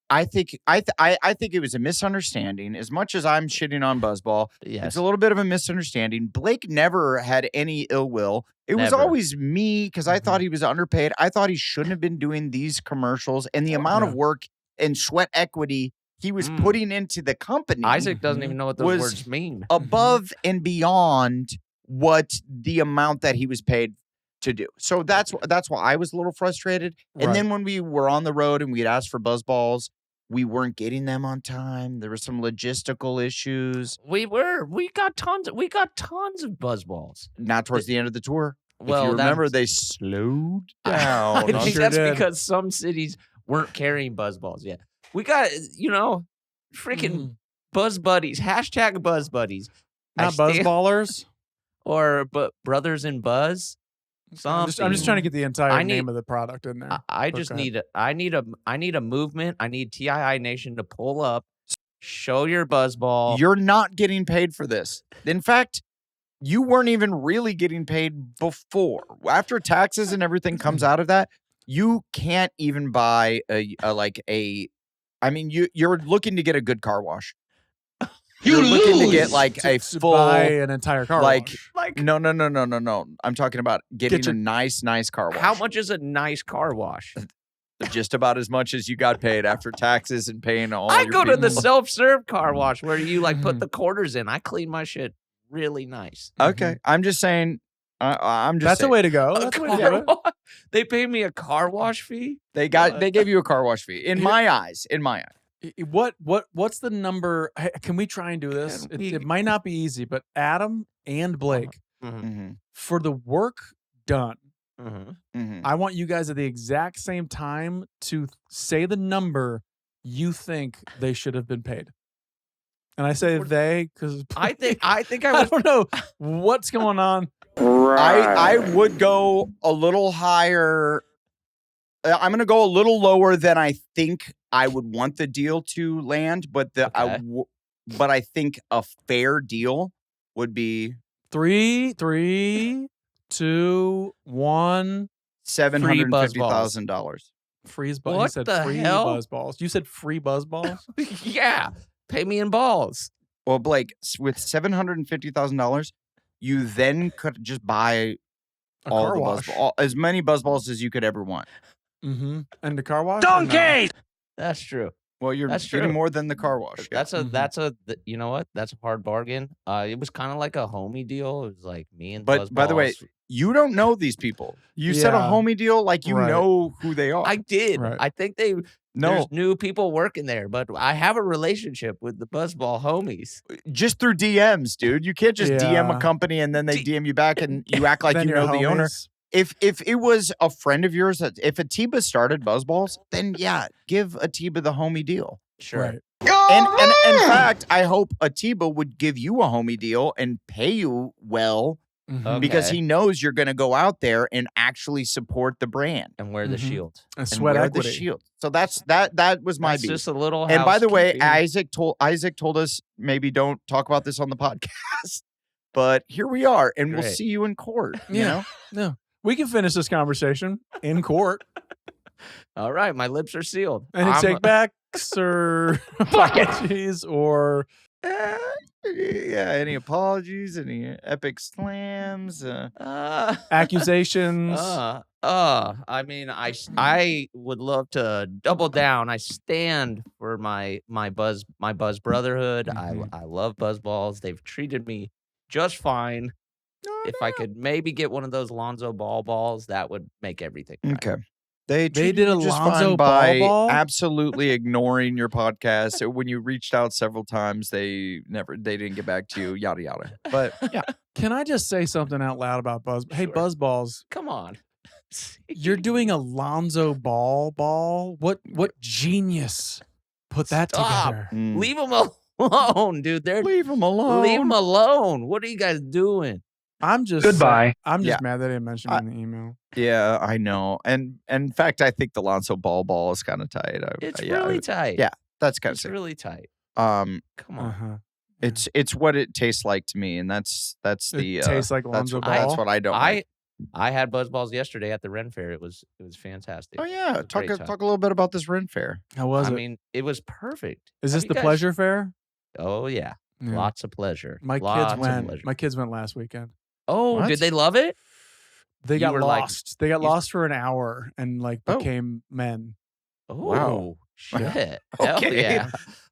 I think it was a misunderstanding. As much as I'm shitting on BuzzBall,
Yes.
it's a little bit of a misunderstanding. Blake never had any ill will. It was
Never.
always me because I thought he was underpaid. I thought he shouldn't have been doing these commercials, and the amount of
Yeah.
work and sweat equity he was
Mm.
putting into the company
Isaac doesn't even know what those
Was
words mean.
above and beyond what the amount that he was paid to do. So that's why I was a little frustrated. And
Right.
then when we were on the road and we'd asked for BuzzBalls, we weren't getting them on time. There were some logistical issues.
We got tons of buzzballs.
Not towards the end of the tour.
Well,
if you remember,
that's-
they slowed
I
down.
think
sure
that's
did.
because some cities weren't carrying buzzballs yet. We got, freaking Buzz Buddies, hashtag Buzz Buddies. I
Not
stand-
buzzballers.
Or Brothers in Buzz.
I'm just trying to get the entire
I
name
need-
of the product in there.
I
But
just
go ahead.
need a movement. I need TII Nation to pull up, show your buzzball.
You're not getting paid for this. In fact, you weren't even really getting paid before. After taxes and everything comes out of that, you can't even buy you're looking to get a good car wash. You're looking to get like a
To
full
buy an entire car
like-
wash.
like
No. I'm talking about getting
your-
a nice car wash.
how much is a nice car wash?
Just about as much as you got paid after taxes and paying all
I
your
go to the
people.
self-serve car wash where you like
Mm-hmm.
put the quarters in. I clean my shit really nice.
Okay, I'm just saying. I'm just
That's
saying.
a way to go.
A
That's a way to
car
do it.
wa- They pay me a car wash fee.
They gave you a car wash fee. In
Here-
my eyes.
What's the number? Can we try and do this?
Can we-
It might not be easy, but Adam and Blake,
Mm-hmm,
for the work done,
mm-hmm.
I want you guys at the exact same time to say the number you think they should have been paid. And I say they because
I think I
I
was
don't know what's going on.
I would go a little higher. I'm going to go a little lower than I think I would want the deal to land, but
Okay.
but I think a fair deal would be
3, 2, 1.
$750,000.
Freeze buzz. You
What
said
the
free
hell?
buzzballs. You said free buzzballs.
yeah. Pay me in balls.
Well, Blake, with $750,000, you then could just buy
A
all
car
the
wash.
as many buzzballs as you could ever want.
Mm-hmm. And the car wash. or no?
That's true.
Well, you're
That's
getting
true.
more than the car wash. Yeah.
That's a you know what? That's a hard bargain. It was kind of like a homie deal. It was like me and
But by the way,
BuzzBalls.
you don't know these people. You said a
Yeah.
homie deal like you
Right.
know who they are.
I did.
Right.
I think there's new people working there, but I have a relationship with the BuzzBall homies.
just through DMs, dude. You can't just DM a
Yeah.
company and then they DM you back and you act like
Then
you
you're
know the owner.
homies.
If it was a friend of yours, if Atiba started BuzzBalls, then yeah, give Atiba the homie deal.
Sure.
Right.
And in fact, I hope Atiba would give you a homie deal and pay you well
Mhm.
because
Okay.
he knows you're going to go out there and actually support the brand
And wear the
Mhm.
shield.
And
and
sweat
wear
equity.
the shield. So that was my
That's
beef.
just a little.
And by the way,
housekeeping.
Isaac told us maybe don't talk about this on the podcast, but here we are, and we'll
Great.
see you in court. You
Yeah.
know,
No, we can finish this conversation in court.
All right, my lips are sealed.
Any take backs or apologies or
yeah. Any apologies? Any epic slams?
accusations?
I mean, I would love to double down. I stand for my Buzz Brotherhood.
Mhm.
I love BuzzBalls. They've treated me just fine. If I could maybe get one of those Lonzo balls, that would make everything right.
Okay. They
did
treated
a
you just
Lonzo
fine by
ball?
absolutely ignoring your podcast. So when you reached out several times, they didn't get back to you. Yada yada. But yeah,
Can I just say something out loud about Buzz? Hey,
Sure.
BuzzBalls,
Come on.
you're doing a Lonzo ball. What genius put that
Stop.
together?
Leave them alone, dude.
leave them alone.
Leave them alone. What are you guys doing?
I'm just
Goodbye.
I'm just
Yeah.
mad they didn't mention it in the email.
Yeah, I know. And in fact, I think the Lonzo ball is kind of tight.
It's
yeah,
really tight.
yeah, that's kind of
It's
sick.
really tight.
Um,
Come on.
Uh-huh.
it's what it tastes like to me, and that's the
It tastes like
that's
Lonzo
what,
ball.
that's what I don't. like.
I had BuzzBalls yesterday at the Ren Fair. It was fantastic.
Oh yeah,
It was a great time.
talk a little bit about this Ren Fair.
How was
I
it?
mean, it was perfect.
Is
Have
this
you
the
guys-
pleasure fair?
Oh yeah.
Yeah.
Lots of pleasure.
My
Lots
kids
of
went.
pleasure.
My kids went last weekend.
Oh,
What?
did they love it?
They
You
got
were like-
lost. They got
you-
lost for an hour and like
Oh.
became men.
Oh,
Wow.
shit.
Okay.
Hell yeah.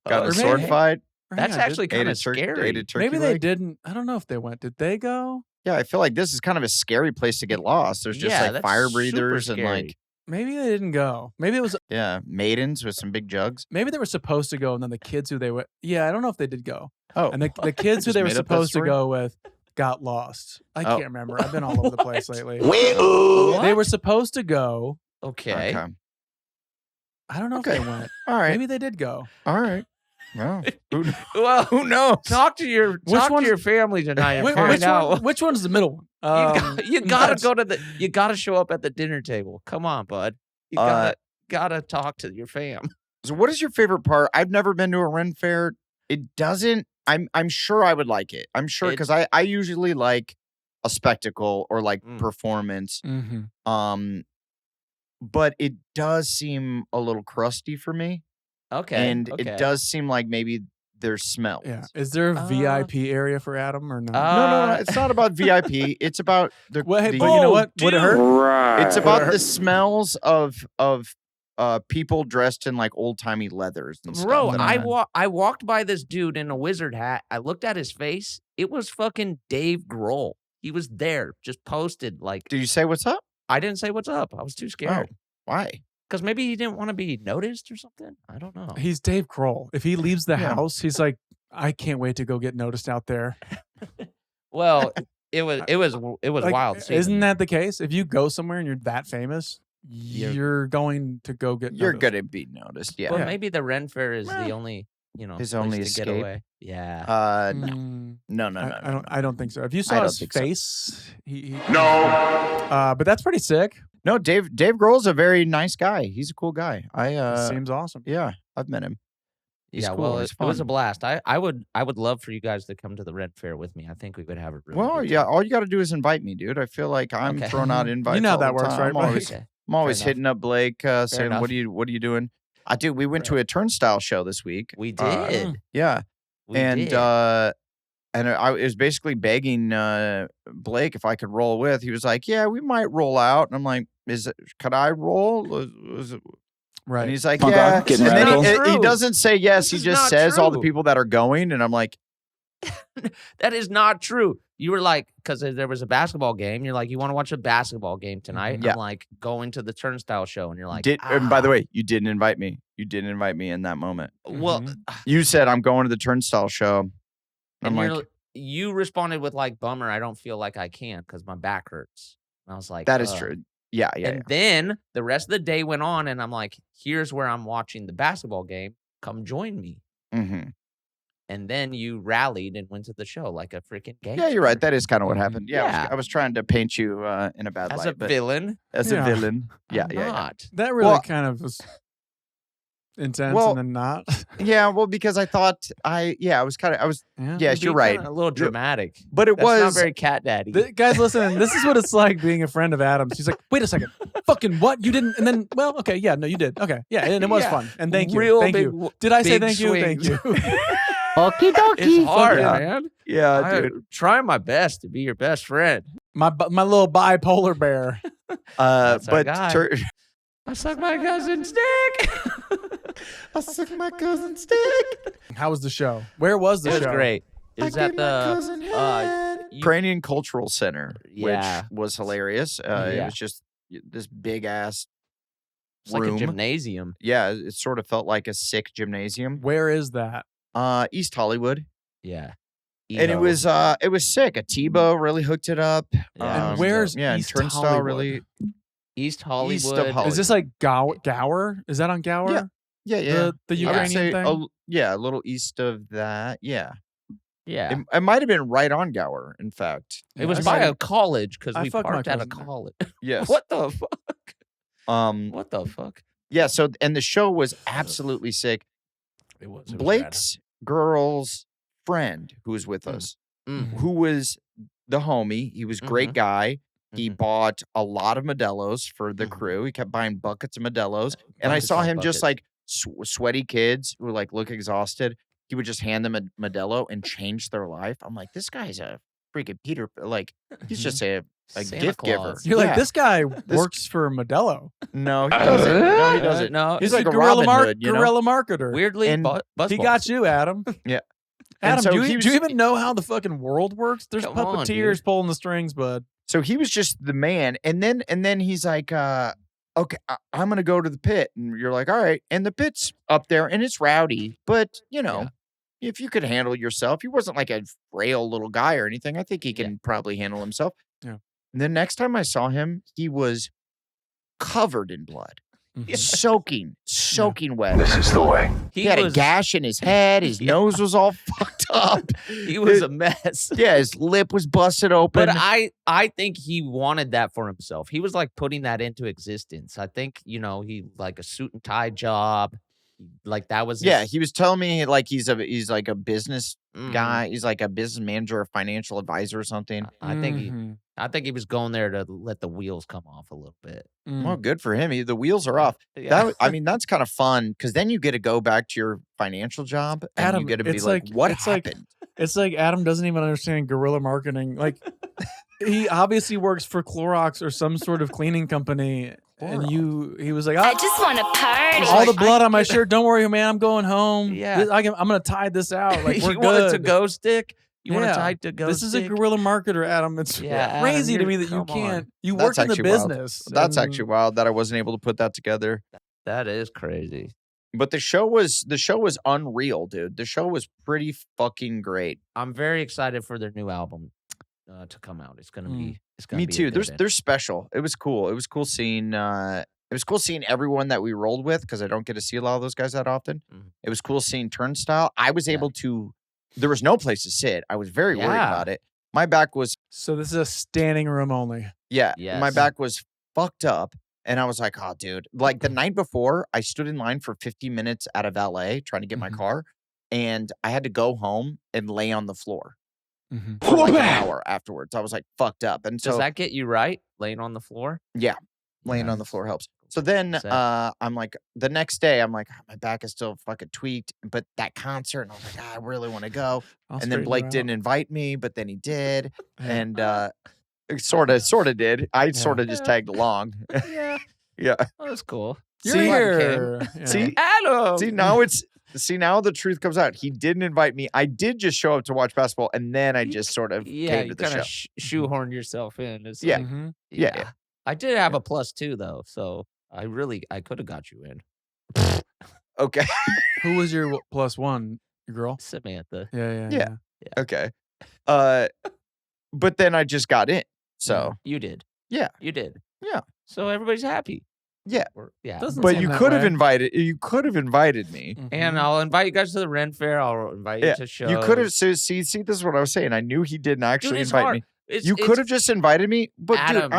Got
Oh,
a
Or
sword
maybe-
fight.
Or
That's
hang on,
actually
Ate
kind
a
of
turkey.
scary.
Ate a turkey
maybe they
leg.
didn't. I don't know if they went. Did they go?
Yeah, I feel like this is kind of a scary place to get lost. There's just
Yeah,
like
that's
fire
super
breathers and
scary.
like
Maybe they didn't go. Maybe it was.
maidens with some big jugs.
Maybe they were supposed to go, and then the kids who they were. Yeah, I don't know if they did go.
Oh,
And the kids who
Just
they were
made up that
supposed to
story?
go with got lost. I
Oh.
can't remember. I've been all over the place
What?
lately.
What?
They were supposed to go.
Okay.
I don't know
Okay.
if they went.
All right.
Maybe they did go.
All right. Well,
Well,
who knows?
talk to your
one's-
family tonight and
Which,
find out.
which one's the middle one?
You gotta
that's-
go to you gotta show up at the dinner table. Come on, bud. You gotta talk to your fam.
So what is your favorite part? I've never been to a Ren Fair. It doesn't. I'm sure I would like it. I'm sure because I usually like a spectacle or like performance.
Mhm.
But it does seem a little crusty for me,
Okay.
and it does seem like maybe there's smells.
Yeah. Is there a VIP area for Adam or no?
No. It's not about VIP. It's about the.
Well, hey,
the-
but you know what? Would it hurt?
Right.
It's about the smells of people dressed in like old timey leathers and stuff.
Bro,
that
I walked by this dude in a wizard hat. I looked at his face. It was fucking Dave Grohl. He was there, just posted like.
Did you say what's up?
I didn't say what's up. I was too scared.
Oh, why?
Because maybe he didn't want to be noticed or something. I don't know.
He's Dave Grohl. If he leaves the
Yeah.
house, he's like, I can't wait to go get noticed out there.
Well, it was
Like,
wild. seeing
Isn't
him.
that the case? If you go somewhere and you're that famous,
You're-
you're going to go get
You're
noticed.
gonna be noticed. Yeah.
Well,
Yeah.
maybe the Ren Fair is the only,
His
place
only
to
escape.
get away. Yeah.
No.
Mm,
No.
I don't think so. If you
I
saw
don't
his
think so.
face, he
No.
but that's pretty sick.
No, Dave Grohl's a very nice guy. He's a cool guy.
Seems awesome.
Yeah, I've met him. He's
yeah,
cool.
well,
He's
it was a
fun.
blast. I would love for you guys to come to the Ren Fair with me. I think we would have a really
Well,
good
yeah,
time.
all you got to do is invite me, dude. I feel like I'm
Okay.
throwing out invites.
You know how
all
that
the
works,
time.
right,
I'm
Blake?
always,
Okay.
I'm always
enough.
hitting up Blake, saying,
enough.
"What are you doing?" I do. We went to a Turnstile show this week.
We
Uh,
did.
Yeah,
We
and
did.
I was basically begging Blake if I could roll with. He was like, "Yeah, we might roll out." And I'm like, could I roll?
Right.
And he's like,
Punk
yeah.
rock, getting
And then
radical.
he doesn't say yes.
This
He
is
just
not
says all the
true.
people that are going. And I'm like,
That is not true. You were like, because there was a basketball game. You're like, you want to watch a basketball game tonight?
Yeah.
I'm like, going to the Turnstile show. And you're like,
and by the way, you didn't invite me. You didn't invite me in that moment.
well,
You said, I'm going to the Turnstile show. I'm
and
like,
you responded with like, bummer, I don't feel like I can because my back hurts. And I was like,
that is
"Ugh."
true. Yeah.
And then the rest of the day went on, and I'm like, here's where I'm watching the basketball game. Come join me.
Mm-hmm.
And then you rallied and went to the show like a freaking game.
Yeah, you're right. That is kind of what happened. Yeah,
Yeah.
I was trying to paint you in a bad
As
light.
a
but
villain.
as
Yeah.
a villain. Yeah,
I'm
yeah, yeah.
not.
That really
Well-
kind of was intense
Well-
and then not.
Yeah, well, because I thought yes,
Yeah.
you're right.
A little dramatic.
But it
That's not
was
very cat daddy.
Guys, listen, this is what it's like being a friend of Adam's. She's like, wait a second. Fucking what? You didn't? And then, well, okay. Yeah, no, you did. Okay. Yeah. And it was
Yeah.
fun. And thank you.
Real
Thank
big
you. Did I say
big
thank you? Thank you.
swings.
okie dokie.
It's hard,
yeah.
man.
Yeah,
I
dude.
try my best to be your best friend.
my little bipolar bear.
That's our
But
guy. I suck my cousin's dick.
I suck my cousin's dick.
How was the show? Where was the
It was
show?
great. It was at the
Cranian Cultural Center,
Yeah.
which was hilarious. It
Yeah.
was just this big ass
it's like a
room.
gymnasium.
Yeah, it sort of felt like a sick gymnasium.
Where is that?
East Hollywood.
Yeah.
And it was sick. A Tebow really hooked it up.
Yeah.
And where's
and
East
Turnstile
Hollywood?
really
East Hollywood.
East of Hollywood.
Is this like Gower? Is that on Gower?
Yeah.
The
I would
Ukrainian
say
thing?
a little east of that. Yeah.
Yeah.
It might have been right on Gower, in fact.
It was
I
by
fuck-
a college because
I
we
fucked my
parked at a
cousin there.
college.
Yes.
What the fuck?
Um
What the fuck?
yeah, so and the show was absolutely sick.
It was
Blake's girl's friend who was with us,
Mm.
who was the homie. He was a great guy. He
Mhm.
bought a lot of Modelo's for the
Mhm.
crew. He kept buying buckets of Modelo's. And I
Buckets
saw
on
him just
buckets.
like sweaty kids who like look exhausted. He would just hand them a Modelo and change their life. I'm like, this guy's a freaking Peter. Like, he's just a
Santa
gift giver.
Claus.
You're like,
Yeah.
this guy works for Modelo.
No, he doesn't. No, he doesn't.
No,
He's
a
like a
guerrilla
Robin Hood, you know?
guerrilla marketer.
weirdly,
And
He got you, Adam.
Yeah. And
Adam,
so
do
he
you
was-
even know how the fucking world works? There's
Come on,
puppeteers
dude.
pulling the strings, bud.
So he was just the man. And then he's like, okay, I'm going to go to the pit. And you're like, all right. And the pit's up there and it's rowdy. But, you know, if you could handle yourself, he wasn't like a frail little guy or anything. I think he can probably handle himself.
Yeah.
And the next time I saw him, he was covered in blood,
Mhm.
soaking wet.
This is the way.
He had a gash in his head. His nose was all fucked up.
He was a mess.
Yeah, his lip was busted open.
But I think he wanted that for himself. He was like putting that into existence. I think, he like a suit and tie job. Like that was
yeah,
his,
he was telling me like he's like a business
Mhm.
guy. He's like a business manager or financial advisor or something.
I think
Mhm.
he was going there to let the wheels come off a little bit.
Mm.
Well, good for him. The wheels are off. That's kind of fun because then you get to go back to your financial job and
Adam,
you get to be
it's
like,
like-
what
it's like-
happened?
It's like Adam doesn't even understand guerrilla marketing. Like, he obviously works for Clorox or some sort of cleaning company. And he was like,
I just want to party.
all the blood on my shirt. Don't worry, man. I'm going home.
Yeah.
I'm going to tie this out. Like, we're
you want a
good.
to-go stick? You want
Yeah.
a tight to-go
This is a
stick?
guerrilla marketer, Adam. It's
Yeah, Adam,
crazy to
you're-
me that you
come on.
can't. You
That's
work in the
actually wild.
business.
That's
and-
actually wild that I wasn't able to put that together.
That is crazy.
But the show was unreal, dude. The show was pretty fucking great.
I'm very excited for their new album to come out. It's gonna be. It's gonna
Me
be a
too.
good
They're special. It was cool. It was cool seeing everyone that we rolled with because I don't get to see a lot of those guys that often.
Mhm.
It was cool seeing Turnstile. I was able to. There was no place to sit. I was very worried
Yeah.
about it. My back was
So this is a standing room only.
my
Yes.
back was fucked up. And I was like, oh, dude. Like the night before, I stood in line for 50 minutes out of LA trying to get my
Mhm.
car. And I had to go home and lay on the floor
Mm-hmm.
for like an hour afterwards. I was like fucked up. And
Does
so
that get you right? Laying on the floor?
laying on the floor helps. So then
Sad.
I'm like, the next day, I'm like, "Oh, my back is still fucking tweaked. But that concert, and I was like, I really want to go. And then Blake didn't invite me, but then he did. And sort of did. I sort of just tagged along.
Yeah.
Yeah.
That was cool.
You're
See?
here. Yeah.
See?
Adam.
Now the truth comes out. He didn't invite me. I did just show up to watch basketball, and then I just sort of
Yeah,
came
you
to the
kind
show.
of shoehorn yourself in. It's
Yeah.
like,
Mhm.
Yeah.
I did have a +2 though, so I could have got you in.
Okay.
Who was your +1? Your girl?
Samantha.
Yeah.
Okay. But then I just got in. So
You did.
Yeah.
You did.
Yeah.
So everybody's happy.
Yeah.
Yeah.
Doesn't
but
seem
you
that
could have
way.
invited me.
And
Mhm.
I'll invite you guys to the Ren Fair. I'll invite you
Yeah,
to shows.
you could have see this is what I was saying. I knew he didn't actually
Dude, it's
invite
hard.
me.
It's-
You
it's-
could have just invited me, but
Adam,
dude,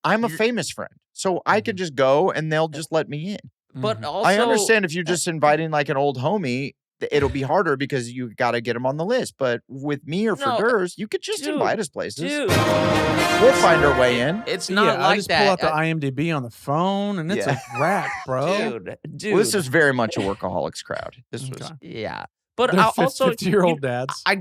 I'm a
you're-
famous friend. So I could just go and they'll just let me in.
But
Mhm.
also,
I understand if you're just inviting like an old homie, it'll be harder because you got to get him on the list. But with me or for
No,
Durs, you could just
dude,
invite us places.
dude,
We'll find our way in.
it's
Yeah,
not
I
like
just
that.
pull out the IMDb on the phone, and it's
Yeah.
a wrap, bro.
Dude.
Well, this is very much a Workaholics crowd. This was
Okay.
Yeah. But
They're
I also
50-year-old dads.
I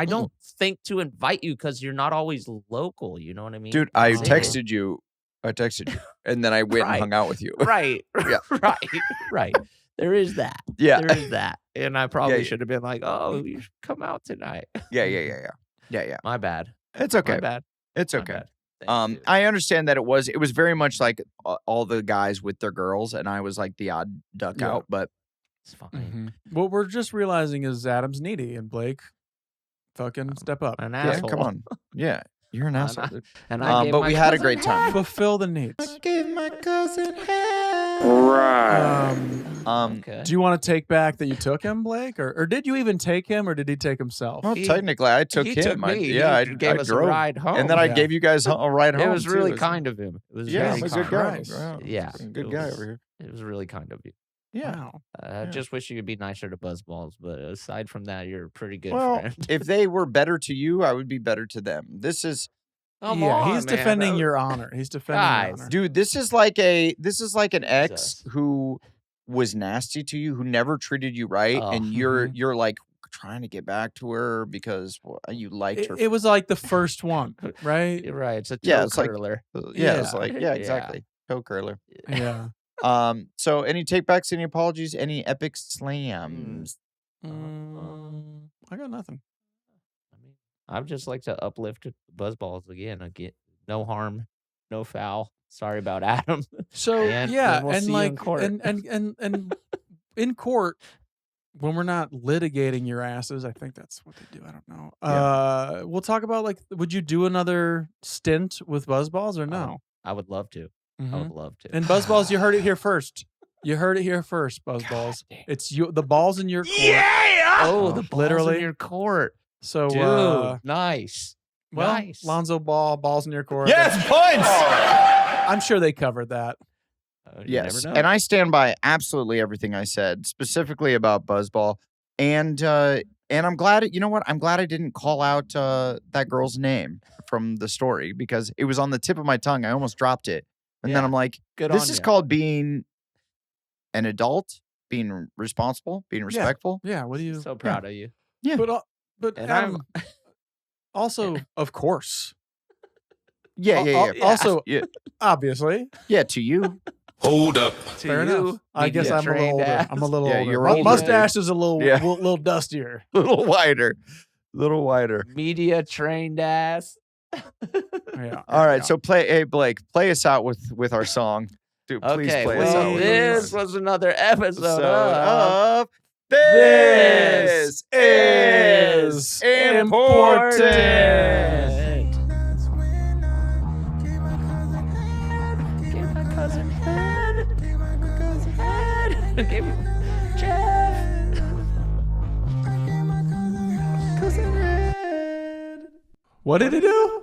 don't think to invite you because you're not always local. You know what I mean,
dude. I
Oh.
texted you, and then I went
Right.
and hung out with you.
Right.
Yeah.
Right. There is that.
Yeah.
There is that. And I probably
Yeah.
should have been like, oh, you should come out tonight.
Yeah.
My bad.
It's okay.
My bad.
It's
My
okay.
bad. Thanks, dude.
I understand that it was very much like all the guys with their girls, and I was like the odd duck
Yeah.
out. But
It's fine.
Mhm. What we're just realizing is Adam's needy, and Blake, fucking step up.
An
yeah,
asshole.
come on, yeah, you're an
And
asshole.
I-
dude.
And I gave
but
my
we had a
cousin
great time.
Fulfill the needs.
Gave my cousin
Okay.
Do you want to take back that you took him, Blake, or did you even take him, or did he take himself?
Well,
He-
technically, I took
he
him.
took me.
I
Gave us
drove,
a ride home.
and then I
Yeah.
gave you guys a ride home.
It was
too.
really
It was-
kind of him. It was
Yeah,
very
I'm a good
kind.
guy.
Christ.
Wow,
Yeah,
good
it
guy
was-
over here.
It was really kind of you.
Yeah.
Wow.
I
Yeah.
just wish you could be nicer to buzzballs, but aside from that, you're a pretty good
Well,
friend.
if they were better to you, I would be better to them. This is,
Come
yeah,
on,
he's
man.
defending your honor. He's defending
Guys,
your honor.
dude. This is like an ex
Jesus.
who was nasty to you, who never treated you right,
Oh.
and you're like trying to get back to her because you liked her.
It was like the first one, right?
You're right. It's a toe
Yeah, it's like-
curler.
It's like
Yeah.
exactly. Toe curler.
Yeah.
So any takebacks, any apologies, any epic slams?
I got nothing.
I mean, I'd just like to uplift buzzballs again. No harm, no foul. Sorry about Adam.
So
And
yeah,
then we'll
and
see you in
like
court.
and in court when we're not litigating your asses, I think that's what they do. I don't know. We'll talk about like, would you do another stint with buzzballs or no?
I would love to. I
Mhm.
would love to.
And buzzballs, you heard it here first. You heard it here first, buzzballs. It's you. The ball's in your court.
oh, the balls
literally.
in your court,
So
dude. Nice.
well,
Nice.
Lonzo Ball, balls in your court.
Yes, points.
I'm sure they covered that.
You
Yes,
never know.
and I stand by absolutely everything I said, specifically about buzzball, and I'm glad. You know what? I'm glad I didn't call out that girl's name from the story because it was on the tip of my tongue. I almost dropped it, and then
Yeah.
I'm like,
Good
"This
on
is
ya.
called being an adult, being responsible, being respectful."
Yeah. What do you?
So proud of you.
Yeah.
But
And
Adam, also, of course,
Yeah.
Also,
Yeah,
obviously,
yeah. To you,
Hold up.
To
fair
you,
enough. I guess
media
I'm a little
trained
older.
ass.
I'm a little
Yeah,
older.
you're
My
older,
mustache is a little,
Yeah.
little dustier.
a little wider,
media trained ass.
Yeah.
All right, so hey Blake, play us out with our song. Dude, please
Okay,
play us out
well,
with
this
our
was another episode
song.
of
This
is important.
Give my cousin head. Give my cousin head. Give Jeff.
What did he do?